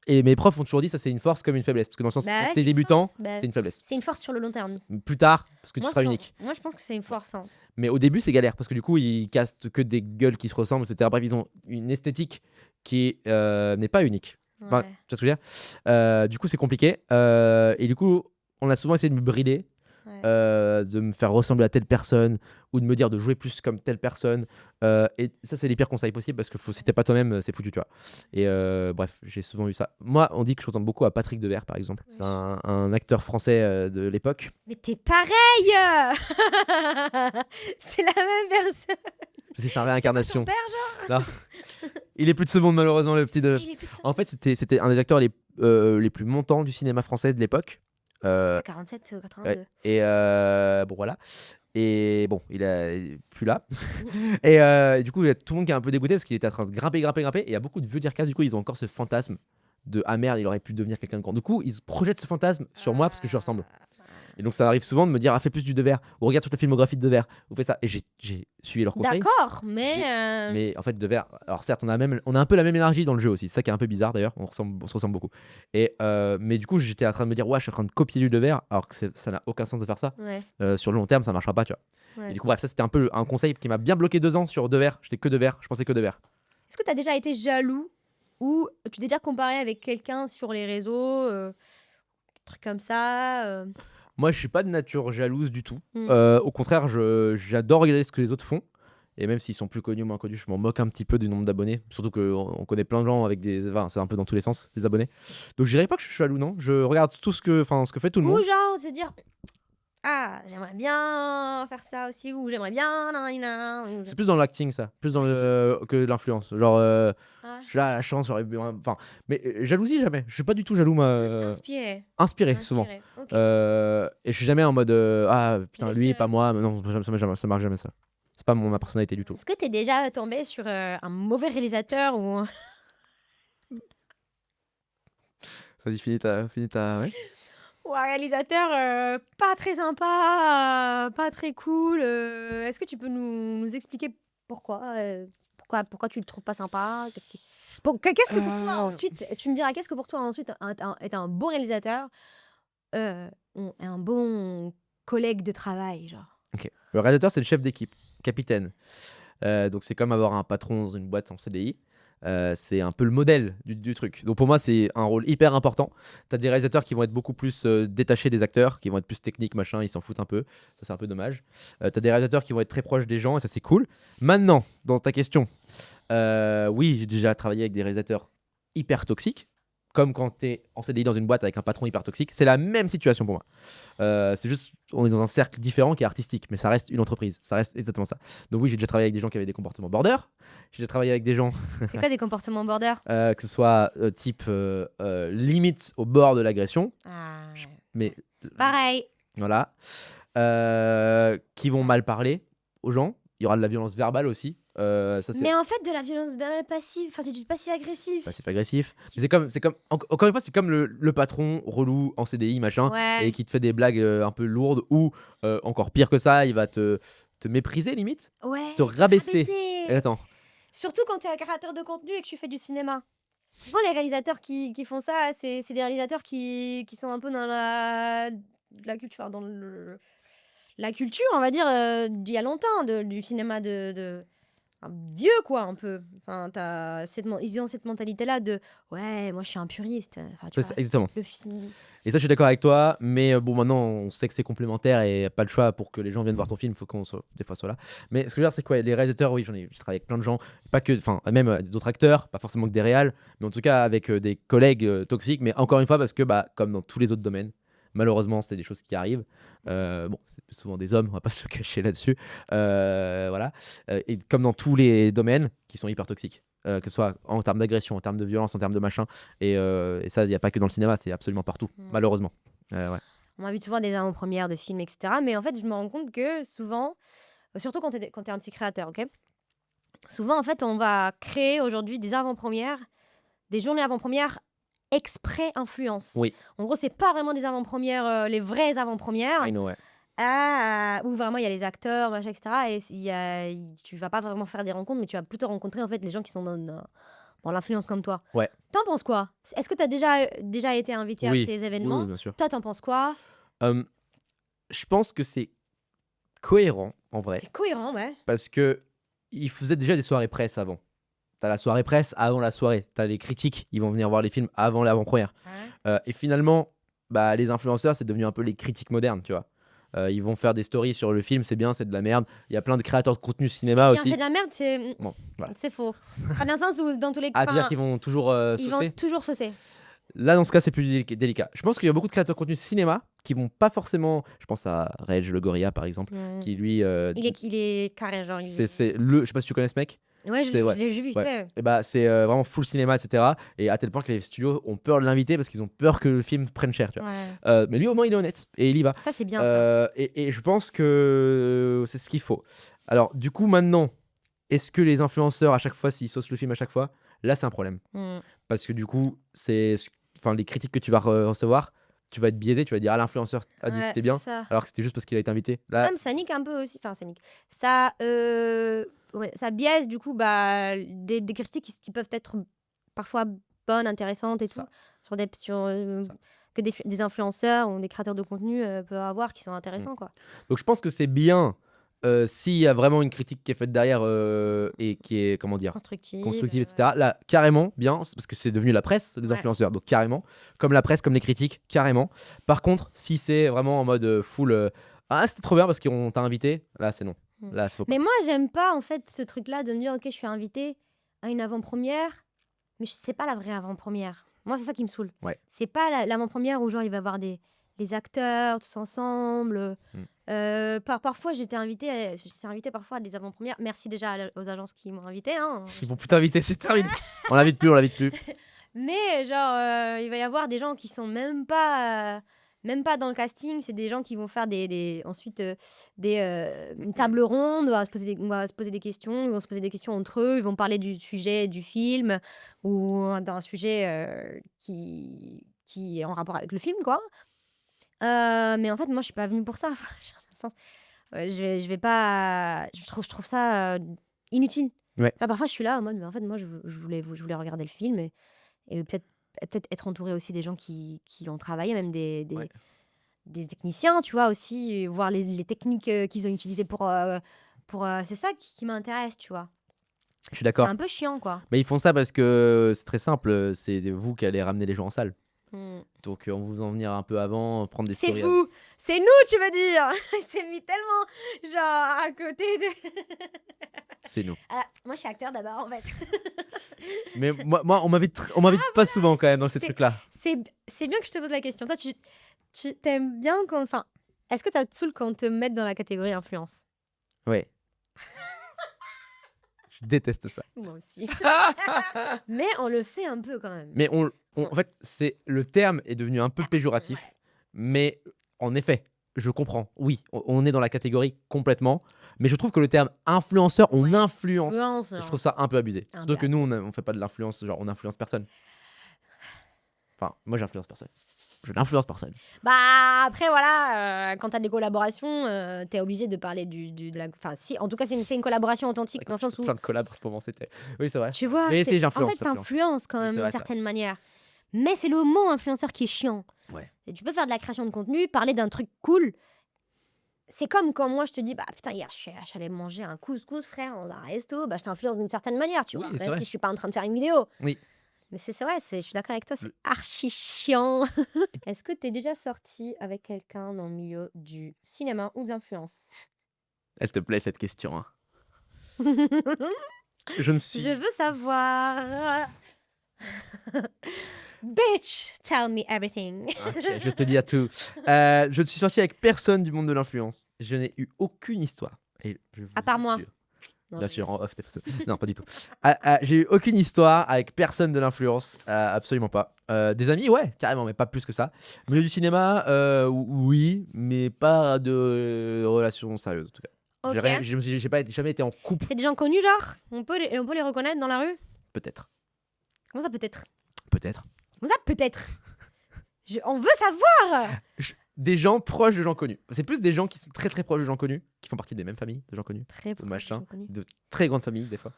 et mes profs m'ont toujours dit ça c'est une force comme une faiblesse. Parce que dans le sens, Bah quand ouais, t'es c'est une débutant, force. Bah, c'est une faiblesse. c'est une force sur le long terme. Plus tard, parce que tu Moi, seras c'est- unique. moi, je pense que c'est une force. Hein. Mais au début, c'est galère parce que du coup, ils castent que des gueules qui se ressemblent, etc. Bref, ils ont une esthétique qui n'est pas unique. Enfin, Ouais. tu vois ce que je veux dire. Du coup, c'est compliqué. Et du coup, on a souvent essayé de me brider, Ouais. de me faire ressembler à telle personne ou de me dire de jouer plus comme telle personne. Et ça, c'est les pires conseils possibles parce que si t'es pas toi-même, c'est foutu, tu vois. Et bref, j'ai souvent eu ça. Moi, on dit que je ressemble beaucoup à Patrick Devers, par exemple. C'est un acteur français de l'époque. Mais t'es pareil. C'est la même personne. Je sais, c'est C'est un pas ton réincarnation. père, genre. Non. Il est plus de ce monde, malheureusement, le petit de. Il est plus de son- En fait, c'était un des acteurs les plus montants du cinéma français de l'époque. Euh, 47 ou 82. ouais. Et bon, voilà. Et bon, il est plus là. Et du coup, il y a tout le monde qui est un peu dégoûté parce qu'il était en train de grimper. Et il y a beaucoup de vieux d'Ircas, du coup, ils ont encore ce fantasme de ah merde, il aurait pu devenir quelqu'un de grand. Du coup, ils projettent ce fantasme sur moi parce que je lui ressemble. Et donc, ça arrive souvent de me dire ah, fais plus du Devers, ou regarde toute la filmographie de Devers, ou fais ça. Et j'ai suivi leurs conseils. D'accord, mais. Mais en fait, Devers, alors certes, on a un peu la même énergie dans le jeu aussi. C'est ça qui est un peu bizarre d'ailleurs. On se ressemble beaucoup. Mais du coup, j'étais en train de me dire, ouais, je suis en train de copier du Devers, alors que ça n'a aucun sens de faire ça. Ouais. Sur le long terme, ça marchera pas, tu vois. Ouais. Et du coup, bref, ça c'était un peu un conseil qui m'a bien bloqué 2 ans sur Devers. J'étais que Devers, je pensais que Devers. Est-ce que tu as déjà été jaloux ou tu t'es déjà comparé avec quelqu'un sur les réseaux, trucs comme ça Moi, je suis pas de nature jalouse du tout. Mm. Au contraire, j'adore regarder ce que les autres font. Et même s'ils sont plus connus ou moins connus, je m'en moque un petit peu du nombre d'abonnés. Surtout qu'on connaît plein de gens avec des. Enfin, c'est un peu dans tous les sens, les abonnés. Donc je dirais pas que je suis jaloux, non. Je regarde tout ce que fait tout le Ou monde. genre se dire ah, j'aimerais bien faire ça aussi, ou j'aimerais bien. Nan. C'est plus dans l'acting, ça. Plus dans que l'influence. Genre, Ah, j'ai la chance, j'aurais bien. Enfin, mais jalousie, jamais. Je suis pas du tout jaloux, moi. c'est inspiré. Inspiré, souvent. Ok. Et je suis jamais en mode ah putain, Mais lui et c'est- pas moi. Non, ça marche jamais ça. C'est pas ma personnalité du tout. Est-ce que t'es déjà tombé sur un mauvais réalisateur ou Vas-y, finis ta. Ouais. ou un réalisateur pas très sympa, pas très cool Est-ce que tu peux nous expliquer pourquoi tu le trouves pas sympa Qu'est-ce que pour toi ensuite, tu me diras, qu'est-ce que pour toi ensuite est un bon réalisateur, un bon collègue de travail, genre Ok. Le réalisateur, c'est le chef d'équipe, capitaine. Donc c'est comme avoir un patron dans une boîte en CDI. C'est un peu le modèle du truc. Donc pour moi, c'est un rôle hyper important. Tu as des réalisateurs qui vont être beaucoup plus détachés des acteurs, qui vont être plus techniques, machin, ils s'en foutent un peu. Ça, c'est un peu dommage. Tu as des réalisateurs qui vont être très proches des gens, et ça, c'est cool. Maintenant, dans ta question, oui, j'ai déjà travaillé avec des réalisateurs hyper toxiques. Comme quand tu es en CDI dans une boîte avec un patron hyper toxique, c'est la même situation pour moi. C'est juste, on est dans un cercle différent qui est artistique, mais ça reste une entreprise, ça reste exactement ça. Donc oui, j'ai déjà travaillé avec des gens qui avaient des comportements border, j'ai déjà travaillé avec des gens, C'est quoi des comportements border que ce soit type limite au bord de l'agression, mais Pareil. voilà, qui vont mal parler aux gens. Il y aura de la violence verbale aussi. Ça, c'est Mais en fait, de la violence verbale passive, enfin, c'est du passif-agressif. passif-agressif. Mais encore une fois, c'est comme le patron relou en CDI, machin, Ouais. et qui te fait des blagues un peu lourdes, ou encore pire que ça, il va te mépriser limite, Ouais. te rabaisser. Et attends, Surtout quand tu es un créateur de contenu et que tu fais du cinéma. Souvent, les réalisateurs qui font ça, c'est des réalisateurs qui sont un peu dans la culture, enfin, la culture, on va dire, d'il y a longtemps, du cinéma enfin, vieux, quoi, un peu. Enfin, ils ont cette mentalité-là de ouais, moi je suis un puriste. Enfin, tu c'est vois, ça, exactement. le film- Et ça, je suis d'accord avec toi, mais bon, maintenant, on sait que c'est complémentaire et pas le choix pour que les gens viennent voir ton film, il faut qu'on soit, des fois soit là. Mais ce que je veux dire, c'est quoi, les réalisateurs, oui, j'ai travaillé avec plein de gens, pas que, enfin, même d'autres acteurs, pas forcément que des réals, mais en tout cas avec des collègues toxiques, mais encore une fois, parce que, bah, comme dans tous les autres domaines, malheureusement, c'est des choses qui arrivent. Bon, c'est souvent des hommes, on va pas se cacher là-dessus. Voilà. Et comme dans tous les domaines qui sont hyper toxiques. Que ce soit en termes d'agression, en termes de violence, en termes de machin. Et ça, il n'y a pas que dans le cinéma, c'est absolument partout, malheureusement. Ouais. On m'invite souvent à des avant-premières de films, etc. Mais en fait, je me rends compte que souvent, surtout quand tu es un petit créateur, ok, souvent, en fait, on va créer aujourd'hui des avant-premières, des journées avant-premières exprès influence. Oui. En gros, c'est pas vraiment des avant-premières, les vraies avant-premières. I know, ouais. Où vraiment il y a les acteurs, machin, etc. Et tu vas pas vraiment faire des rencontres, mais tu vas plutôt rencontrer en fait les gens qui sont dans l'influence comme toi. Ouais. T'en penses quoi? Est-ce que tu as déjà été invité à Oui. ces Oui, événements? oui, bien sûr. Toi, t'en penses quoi? Je pense que c'est cohérent en vrai, C'est cohérent, ouais. parce que ils faisaient déjà des soirées presse avant. T'as la soirée presse avant la soirée. T'as les critiques, ils vont venir voir les films avant l'avant-première. Et finalement, bah, les influenceurs, c'est devenu un peu les critiques modernes, tu vois. Ils vont faire des stories sur le film, c'est bien, c'est de la merde. Il y a plein de créateurs de contenu cinéma C'est bien, aussi. c'est de la merde, c'est Bon, voilà. c'est faux. Pas dans le sens où dans tous les Ah, tu veux dire enfin, qu'ils vont toujours ils saucer vont toujours saucer. Là, dans ce cas, c'est plus délicat. Je pense qu'il y a beaucoup de créateurs de contenu cinéma qui vont pas forcément. Je pense à Reg le Gorilla, par exemple, qui lui. Il est carré, genre. C'est le. Je sais pas si tu connais ce mec. Ouais, c'est- ouais. j'ai vu. Ouais. Ouais. Et bah, c'est vraiment full cinéma, etc. Et à tel point que les studios ont peur de l'inviter parce qu'ils ont peur que le film prenne cher, tu vois. Mais lui, au moins, il est honnête et il y va. Ça, c'est bien ça. Et je pense que c'est ce qu'il faut. Alors, du coup, maintenant, est-ce que les influenceurs, à chaque fois, s'ils saucent le film à chaque fois, là, c'est un problème. Parce que du coup, enfin, les critiques que tu vas recevoir, tu vas être biaisé, tu vas dire, ah, l'influenceur a dit que c'était bien, Ça. alors que c'était juste parce qu'il a été invité. Là, Même ça nique un peu aussi. Enfin, ça nique. Ça biaise du coup des critiques qui peuvent être parfois bonnes, intéressantes et Ça. tout. Sur Ça. que des influenceurs ou des créateurs de contenu peuvent avoir qui sont intéressants, quoi. Donc je pense que c'est bien s'il y a vraiment une critique qui est faite derrière et qui est, comment dire, Constructive, constructive, etc. Là, carrément, bien, parce que c'est devenu la presse des Ouais. influenceurs, donc carrément, comme la presse, comme les critiques, carrément. Par contre, si c'est vraiment en mode full, ah, c'était trop bien parce qu'on t'a invité, là, c'est non. Là, c'est faux. Mais moi, j'aime pas en fait ce truc-là de me dire, ok, je suis invitée à une avant-première, mais c'est pas la vraie avant-première. Moi, c'est ça qui me saoule. Ouais. C'est pas l'avant-première où genre il va y avoir les acteurs tous ensemble. Parfois, j'étais invitée parfois à des avant-premières. Merci déjà aux agences qui m'ont invitée. Hein. Ils vont plus t'inviter, c'est terminé. On l'invite plus, on l'invite plus. Mais genre, il va y avoir des gens qui sont même pas dans le casting. C'est des gens qui vont faire ensuite une table ronde. On va se poser des questions. Ils vont se poser des questions entre eux. Ils vont parler du sujet du film ou d'un sujet qui est en rapport avec le film, quoi. Mais en fait, moi, je suis pas venue pour ça. Enfin, j'ai un sens. Je vais pas. Je trouve ça inutile. Ouais. Là, parfois, je suis là en mode, mais en fait, moi, je voulais regarder le film et peut-être être entourée aussi des gens qui ont travaillé, même Ouais. des techniciens, tu vois, aussi, et voir les techniques qu'ils ont utilisées pour c'est ça qui m'intéresse, tu vois. Je suis C'est d'accord. un peu chiant, quoi. Mais ils font ça parce que c'est très simple, c'est vous qui allez ramener les gens en salle. Mm. Donc on vous en venir un peu avant, prendre des C'est stories. vous, c'est nous, tu veux dire. Il s'est mis tellement, genre, à côté de... C'est nous. Ah, moi, je suis acteur d'abord, en fait. Mais moi on m'invite pas souvent quand même dans ces c'est- trucs-là. C'est bien que je te pose la question. Toi, tu t'aimes bien quand... Enfin, est-ce que ça te saoule quand on te met dans la catégorie influence? Ouais. Je déteste ça. Moi aussi. Mais on le fait un peu quand même. Mais en fait, le terme est devenu un peu péjoratif. Ouais. Mais en effet, je comprends. Oui, on est dans la catégorie complètement. Mais je trouve que le terme influenceur, on influence. Influence, Je genre. trouve ça un peu abusé. Un Surtout peu que nous, on fait pas de l'influence, genre on influence personne. Enfin, moi j'influence personne. Je n'influence personne. Bah après voilà, quand t'as des collaborations, t'es obligé de parler de la. Enfin si, en tout cas c'est une collaboration authentique dans le sens où Plein de collabs en ce moment, c'était. Oui, c'est vrai. tu vois, Mais si, en j'influence, fait t'influences quand Oui, même c'est d'une vrai, c'est certaine manière. Mais c'est le mot influenceur qui est chiant. Ouais. Et tu peux faire de la création de contenu, parler d'un truc cool. C'est comme quand moi je te dis bah putain hier je suis allée manger un couscous frère dans un resto, bah je t'influence d'une certaine manière, tu Oui, vois. c'est Même vrai. si je suis pas en train de faire une vidéo. Oui. Mais c'est vrai, je suis d'accord avec toi, c'est archi chiant. Est-ce que t'es déjà sorti avec quelqu'un dans le milieu du cinéma ou de l'influence? Elle te plaît cette question. Hein. Je ne suis. Je veux savoir. Bitch, tell me everything. Ok, je te dis à tout. Je ne suis sorti avec personne du monde de l'influence. Je n'ai eu aucune histoire. Et je vous À part moi. assure- Non, Bien je sûr, en off, t'es fausse. Non, pas du tout. J'ai eu aucune histoire avec personne de l'influence. Absolument pas. Des amis, ouais, carrément, mais pas plus que ça. Milieu du cinéma, oui, mais pas de relation sérieuse en tout cas. Ok. J'ai pas jamais été en couple, C'est des gens connus, genre on peut les reconnaître dans la rue? peut-être. Comment ça peut être? Peut-être. Comme ça, peut-être. On veut savoir. Des gens proches de gens connus. C'est plus des gens qui sont très très proches de gens connus, qui font partie des mêmes familles de gens connus, Très de proche, machin, gens connus. de très grandes familles des fois.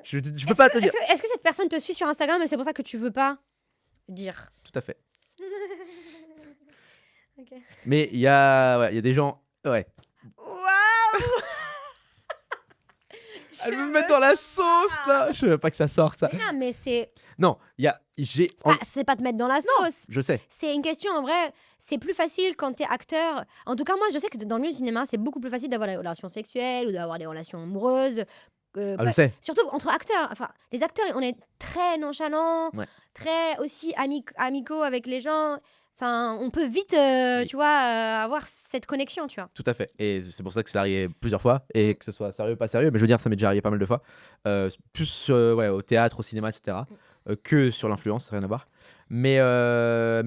Je peux pas te dire. Est-ce que cette personne te suit sur Instagram et c'est pour ça que tu veux pas dire? Tout à fait. Ok. Mais il y a des gens. Ouais. Waouh. Elle me met dans la sauce là. Je veux pas que ça sorte ça. Mais non, mais c'est Non, il y a. c'est pas te mettre dans la sauce. Je sais. C'est une question, en vrai, c'est plus facile quand t'es acteur. En tout cas, moi, je sais que dans le milieu du cinéma, c'est beaucoup plus facile d'avoir des relations sexuelles ou d'avoir des relations amoureuses. Je sais. Surtout entre acteurs. Enfin, les acteurs, on est très nonchalants, Ouais. très aussi amicaux avec les gens. Enfin, on peut vite, Oui. tu vois, avoir cette connexion, tu vois. Tout à fait. Et c'est pour ça que c'est arrivé plusieurs fois. Et que ce soit sérieux ou pas sérieux. Mais je veux dire, ça m'est déjà arrivé pas mal de fois. Plus ouais, au théâtre, au cinéma, etc. Que sur l'influence, ça n'a rien à voir. Mais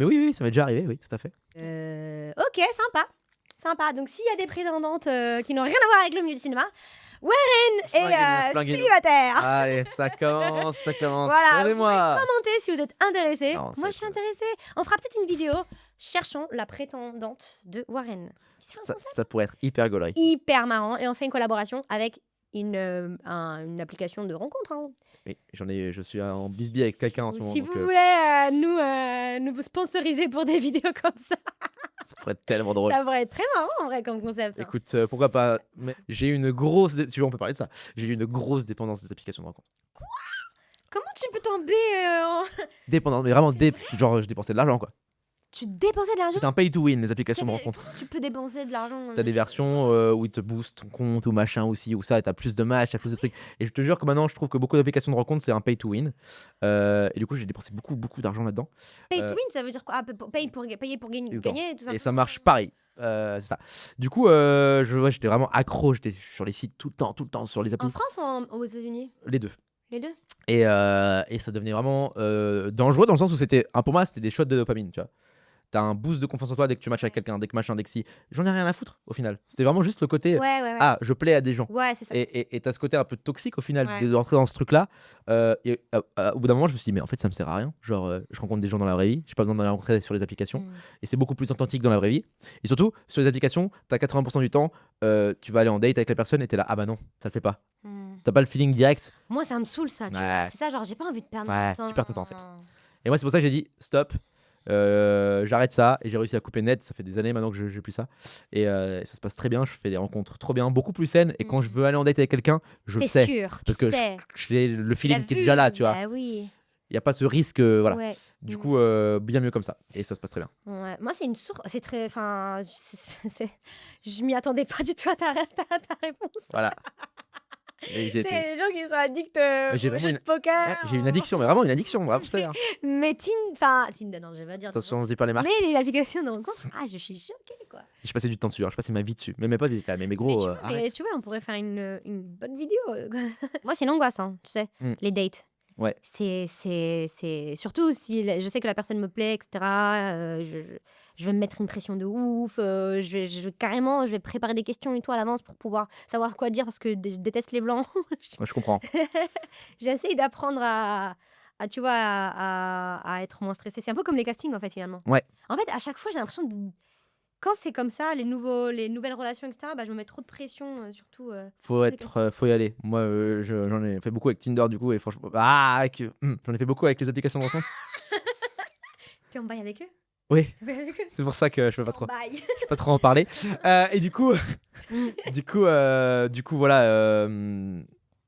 oui, ça m'est déjà arrivé, oui, tout à fait. Ok, sympa. Sympa. Donc, s'il y a des prétendantes qui n'ont rien à voir avec le milieu du cinéma, Warren est célibataire. Allez, ça commence. Voilà, Regardez-moi. Commentez si vous êtes intéressé. Non, Moi, ça, je suis intéressée. On fera peut-être une vidéo. Cherchons la prétendante de Warren. C'est un concept Ça pourrait être hyper gaulerie. hyper marrant. Et on fait une collaboration avec une application de rencontre. Hein. Oui, je suis en bisbille avec quelqu'un en ce moment. Si donc, vous voulez nous sponsoriser pour des vidéos comme ça, ça pourrait être tellement drôle. ça pourrait être très marrant en vrai comme concept. Hein. Écoute, pourquoi pas. Mais j'ai eu une grosse. Si tu veux, on peut parler de ça. J'ai eu une grosse dépendance des applications de rencontre. Comment tu peux tomber Dépendance, mais vraiment, genre, je dépensais de l'argent quoi. Tu dépensais de l'argent? C'est un pay to win, les applications de C'est- rencontre. Comment tu peux dépenser de l'argent? T'as des versions où ils te boostent ton compte ou machin aussi, ou ça, et t'as plus de matchs, t'as plus de trucs. Et je te jure que maintenant, je trouve que beaucoup d'applications de rencontre, c'est un pay to win. Et du coup, j'ai dépensé beaucoup d'argent là-dedans. Pay to Euh, win, ça veut dire quoi? Payer pour gagner, tout ça. Et ça marche pareil. C'est ça. Du coup, j'étais vraiment accro. J'étais sur les sites tout le temps, sur les En applis. France ou aux États-Unis? Les deux. Les deux? Et ça devenait vraiment dangereux dans le sens où pour moi, c'était des shots de dopamine, tu vois. T'as un boost de confiance en toi dès que tu matches avec quelqu'un, dès que machin, dès que si. J'en ai rien à foutre au final. C'était vraiment juste le côté Ouais. ah, je plais à des gens. Ouais, c'est ça. Et t'as ce côté un peu toxique au final Ouais. de rentrer dans ce truc-là. Et au bout d'un moment, je me suis dit, mais en fait, ça me sert à rien. Genre, je rencontre des gens dans la vraie vie, j'ai pas besoin d'en les rencontrer sur les applications. Mm. Et c'est beaucoup plus authentique dans la vraie vie. Et surtout, sur les applications, t'as 80% du temps, tu vas aller en date avec la personne et t'es là, ah bah non, ça le fait pas. Mm. T'as pas le feeling direct. Moi, ça me saoule ça. Tu Ouais. vois. C'est ça, genre, j'ai pas envie de perdre Ouais, mon temps. tu perds ton temps, en fait. Et moi, c'est pour ça que j'ai dit, stop. J'arrête ça et j'ai réussi à couper net. Ça fait des années maintenant que j'ai plus ça et ça se passe très bien. Je fais des rencontres trop bien, beaucoup plus saines. Et quand je veux aller en date avec quelqu'un, je le T'es sais sûr, parce tu que sais. j'ai le feeling La qui est vue, déjà là, tu vois. Bah oui. Il y a pas ce risque, voilà. Ouais. Du Mm. coup, bien mieux comme ça et ça se passe très bien. Ouais. Moi, c'est une source. C'est très. Enfin, je m'y attendais pas du tout à ta réponse. Voilà. Et j'ai C'est été- les gens qui sont addicts j'ai aux vraiment jeux une- de poker. Ouais, j'ai une addiction, mais vraiment une addiction, bravo ça. Hein. Mais Tinder, non, je vais pas dire. Attention, on se dit pas les marques. Mais les applications de rencontre, je suis choquée, quoi. J'ai passé du temps dessus, hein. Je passais ma vie dessus. Mais mes potes étaient là, mais Mais gros, tu vois, arrête. tu vois, on pourrait faire une bonne vidéo. Moi, c'est une angoisse, hein, tu sais, Mm. les dates. Ouais. C'est surtout si je sais que la personne me plaît, etc. Je vais me mettre une pression de ouf. Carrément, je vais préparer des questions et tout à l'avance pour pouvoir savoir quoi dire parce que je déteste les blancs. Moi, je comprends. J'essaye d'apprendre tu vois, à être moins stressée. C'est un peu comme les castings, en fait, finalement. Ouais. En fait, à chaque fois, j'ai l'impression de... Quand c'est comme ça, les nouvelles relations, etc., je me mets trop de pression, surtout... Faut y aller. Moi, j'en ai fait beaucoup avec Tinder du coup et franchement, j'en ai fait beaucoup avec les applications de rencontre. T'es en bail avec eux? Oui, T'es en bail avec eux? c'est pour ça que je peux pas T'es trop. en bail. Je peux pas trop en parler. Et du coup, voilà.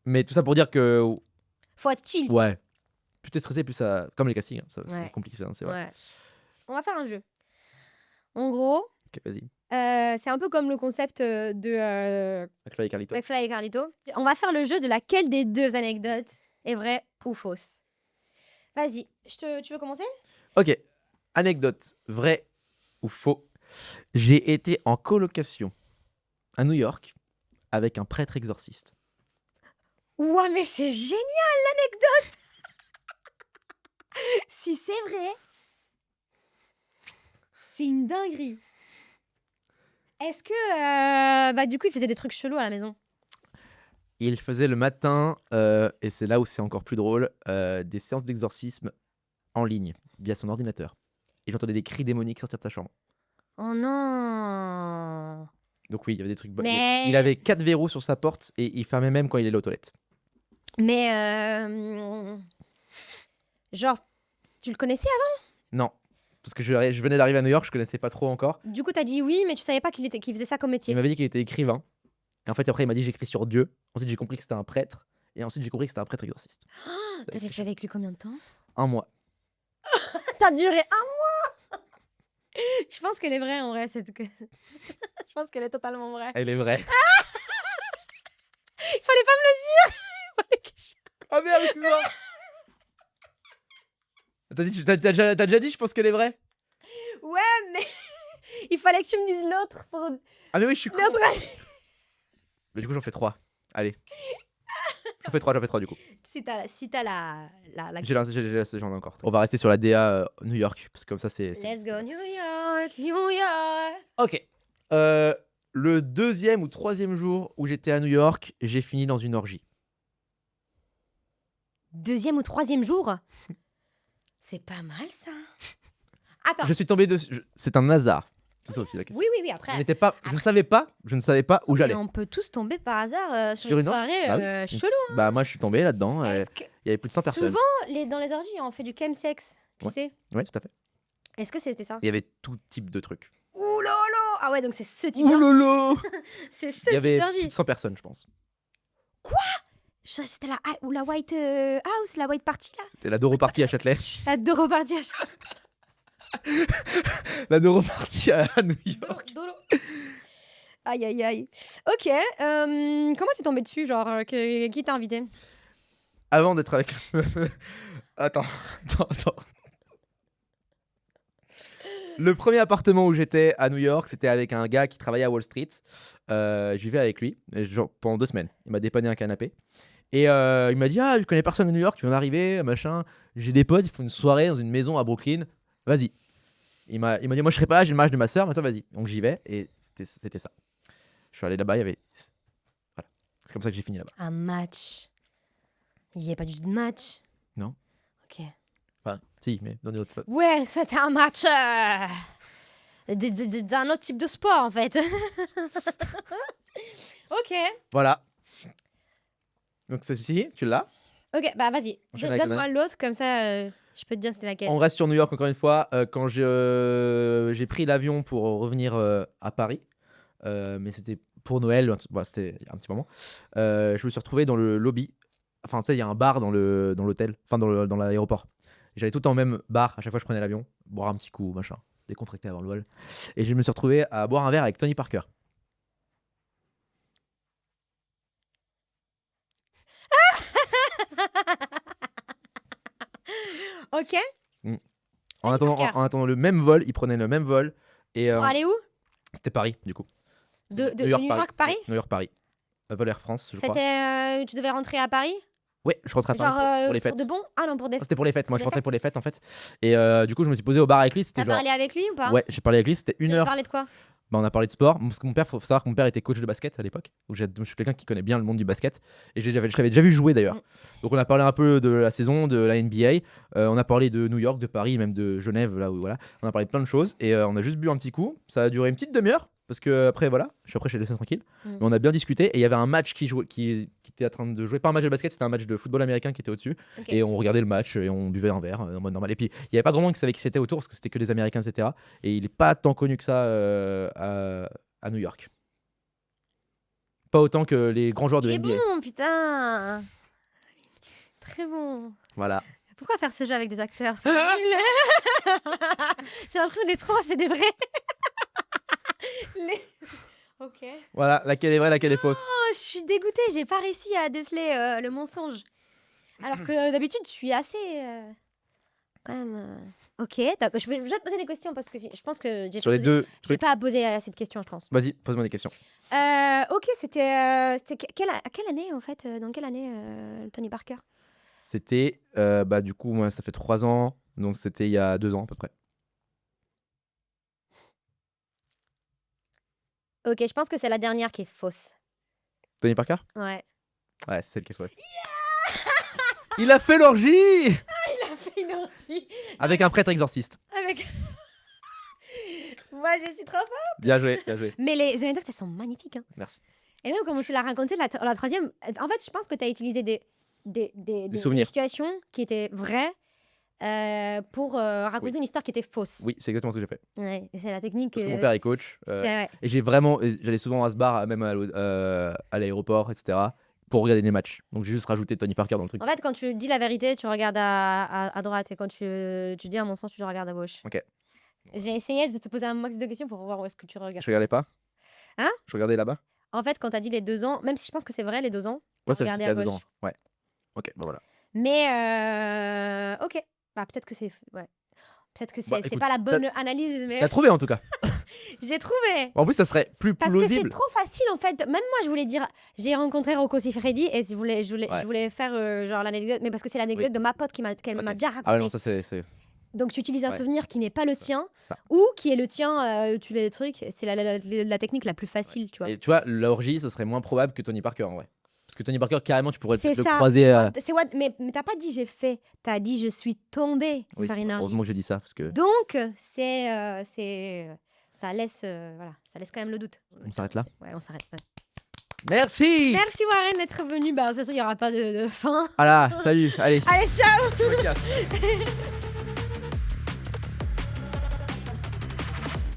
Mais tout ça pour dire que, Faut être chill. ouais, plus t'es stressé, plus ça. Comme les castings, hein, c'est Ouais. compliqué, hein, c'est vrai. Ouais. On va faire un jeu. En gros, Ok, vas-y. c'est un peu comme le concept de McFly et Carlito. McFly et Carlito. On va faire le jeu de laquelle des deux anecdotes est vraie ou fausse. Vas-y, tu veux commencer? Ok, anecdote, vrai ou faux. J'ai été en colocation à New York avec un prêtre exorciste. Ouah, mais c'est génial l'anecdote. Si c'est vrai, c'est une dinguerie. Est-ce que du coup il faisait des trucs chelous à la maison? Il faisait le matin, et c'est là où c'est encore plus drôle, des séances d'exorcisme en ligne via son ordinateur. Et j'entendais des cris démoniques sortir de sa chambre. Oh non. Donc oui, il y avait des trucs. Mais- Il avait 4 verrous sur sa porte et il fermait même quand il allait aux toilettes. Mais genre, tu le connaissais Non, parce que je venais d'arriver à New York, je connaissais pas trop encore. Du coup, t'as dit oui, mais tu savais pas qu'il faisait ça comme Il métier. m'avait dit qu'il était écrivain. Et en fait, après, il m'a dit j'écris sur Dieu. Ensuite, j'ai compris que c'était un prêtre. Et ensuite, j'ai compris que c'était un prêtre exorciste. T'as resté avec lui combien de temps? 1 mois. T'as duré 1 mois. Je pense qu'elle est vraie en vrai. Je pense qu'elle est totalement vraie. Elle est vraie. Il fallait pas me le dire. Il fallait que je- Oh merde, excuse-moi. T'as déjà dit, je pense qu'elle est vraie. Ouais, mais il fallait que tu me dises l'autre pour Ah mais oui, je suis con. l'autre. Mais du coup, j'en fais 3. Allez. J'en fais 3 du coup. Si t'as la... J'en ai encore. On va rester sur la DA New York, parce que comme ça, c'est... Let's go New York, New York. Ok. Le 2e ou 3e jour où j'étais à New York, j'ai fini dans une orgie. 2e ou 3e jour. C'est pas mal ça. Attends. Je suis tombé dessus. C'est un hasard. C'est ça aussi la question. Oui, après. Je ne savais pas où j'allais. Mais on peut tous tomber par hasard sur Sur une une orgie soirée Bah oui. chelou. Bah moi, je suis tombé là-dedans. Est-ce que Il y avait plus de 100 personnes. souvent dans les orgies on fait du chemsex, tu Ouais. sais? Ouais, tout à fait. Est-ce que c'était ça? Il y avait tout type de trucs. Ouh là là. Ah ouais, donc c'est ce type Ouh d'orgie. lolo. C'est ce Il y type avait plus d'orgie. de 100 personnes, je pense. C'était la White House, la White Party là. C'était la Doro Party à Châtelet. La Doro Party à La Doro Party à New York. Dolo. Aïe aïe aïe. Ok. Comment t'es tombé dessus, genre qui t'a invité? Avant d'être avec... Attends. Le premier appartement où j'étais à New York, c'était avec un gars qui travaillait à Wall Street. Je vivais avec lui genre, pendant 2 semaines. Il m'a dépanné un canapé. Et il m'a dit, je connais personne à New York, qui vient d'arriver, machin. J'ai des potes, ils font une soirée dans une maison à Brooklyn. Vas-y. Il m'a dit, moi je serai pas là, j'ai le mariage de ma soeur, mais toi vas-y. Donc j'y vais et c'était ça. Je suis allé là-bas, il y avait... Voilà. C'est comme ça que j'ai fini là-bas. Un match. Il n'y a pas du tout de match. Non. Ok. Enfin, si, mais dans une autre... Ouais, c'était un match d'un autre type de sport en fait. Ok. Voilà. Donc ceci, tu l'as. Ok, bah vas-y. Enchaîne avec Donne-moi l'autre, comme ça je peux te dire c'était laquelle. On reste sur New York encore une fois. Quand j'ai pris l'avion pour revenir à Paris, mais c'était pour Noël, c'était il y a un petit moment, je me suis retrouvé dans le lobby. Enfin, tu sais, il y a un bar dans l'hôtel, enfin dans l'aéroport. J'allais tout le temps au même bar, à chaque fois que je prenais l'avion, boire un petit coup, machin, décontracté avant le vol. Et je me suis retrouvé à boire un verre avec Tony Parker. Ok. En Parker. attendant le même vol, ils prenaient le même vol. Et Pour aller où? c'était Paris, du coup. De New York, Paris? New York, Paris. Vol Air France, je crois. C'était. Tu devais rentrer à Paris? Ouais, je rentrais à Paris Genre pour les fêtes. de bon? Ah non, pour des. C'était pour les fêtes. Moi, Pour je les rentrais fêtes. pour les fêtes, en fait. Et du coup, je me suis posé au bar avec lui. C'était T'as genre... parlé avec lui ou pas? Ouais, j'ai parlé avec lui. C'était Vous une avez heure. parlé de quoi? Bah, on a parlé de sport. Parce que mon père, faut savoir que mon père était coach de basket à l'époque. Donc, je suis quelqu'un qui connaît bien le monde du basket. Et je l'avais déjà vu jouer d'ailleurs. Mm. Donc, on a parlé un peu de la saison, de la NBA. On a parlé de New York, de Paris, même de Genève. Là où, voilà. On a parlé de plein de choses. Et on a juste bu un petit coup. Ça a duré une petite demi-heure. Parce que après, voilà, je l'ai laissé tranquille. Mm. Mais on a bien discuté. Et il y avait un match qui était en train de jouer. Pas un match de basket, c'était un match de football américain qui était au-dessus. Ok. Et on regardait le match et on buvait un verre en mode normal. Et puis, il n'y avait pas grand monde qui savait qui c'était autour parce que c'était que des Américains, etc. Et il n'est pas tant connu que ça à New York. Pas autant que les grands joueurs de Il est NBA. bon, putain. Très bon. Voilà. Pourquoi faire ce jeu avec des acteurs? C'est nul. J'ai l'impression que les trois, c'est des vrais. Ok. Voilà, laquelle est vraie, laquelle est fausse. Oh, je suis dégoûtée, j'ai pas réussi à déceler le mensonge. Alors que d'habitude, je suis assez. Quand même. Ok, d'accord. Je vais te poser des questions parce que je pense que Sur les deux j'ai trucs. pas à poser assez de questions, je pense. Vas-y, pose-moi des questions. Ok, c'était quelle année en fait? Dans quelle année Tony Parker? C'était, du coup, moi, ça fait 3 ans. Donc, c'était il y a 2 ans à peu près. Ok, je pense que c'est la dernière qui est fausse. Tony Parker? Ouais. Ouais, c'est celle qui est fausse. Il a fait l'orgie! Il a fait une énergie. Avec un prêtre exorciste. Avec. Moi, je suis trop forte. Bien joué, bien joué. Mais les anecdotes, elles sont magnifiques. Hein. Merci. Et même comme tu l'as raconté, la troisième, en fait, je pense que tu as utilisé des souvenirs. situations qui étaient vraies pour raconter une histoire qui était fausse. Oui, c'est exactement ce que j'ai fait. Ouais, et c'est la technique. Parce que mon père est coach. c'est vrai. Et j'allais souvent à ce bar, même à l'aéroport, etc. pour regarder les matchs. Donc j'ai juste rajouté Tony Parker dans le truc. En fait, quand tu dis la vérité, tu regardes à droite. Et quand tu dis à mon sens, tu regardes à gauche. Ok. J'ai essayé de te poser un max de questions pour voir où est-ce que tu regardes. Je regardais pas. Hein? Je regardais là-bas. En fait, quand tu as dit les 2 ans, même si je pense que c'est vrai, les 2 ans, Ouais, t'as ça regardé c'était à à 2 gauche. ans. Ouais. Ok, bah voilà. Mais ok. Bah, peut-être que c'est. Ouais. Peut-être que c'est Bah, c'est écoute, pas la bonne analyse, mais T'as trouvé en tout cas. j'ai trouvé. En plus, ça serait plus Parce que c'est plausible. trop facile en fait. Même moi, je voulais dire, j'ai rencontré Rocco Siffredi et je Ouais. voulais faire genre l'anecdote, mais parce que c'est l'anecdote Oui. de ma pote qu'elle Ok. m'a déjà racontée. Ah ouais, non, ça c'est. Donc tu utilises un Ouais. souvenir qui n'est pas le Ça. tien Ça. ou qui est le tien, tu fais des trucs. C'est la technique la plus facile, tu vois. Et tu vois, l'orgie, ce serait moins probable que Tony Parker en vrai. Parce que Tony Parker, carrément, tu pourrais C'est peut-être le ça. croiser. Mais t'as pas dit j'ai fait, t'as dit je suis tombée Oui, sur une orgie. heureusement que j'ai dit ça. Parce que. Donc ça laisse quand même le doute. On s'arrête là. Ouais, on s'arrête. Merci. Merci Warren d'être venu. Bah, de toute façon, il n'y aura pas de fin. Voilà, salut. Allez. Allez, ciao. je me casse.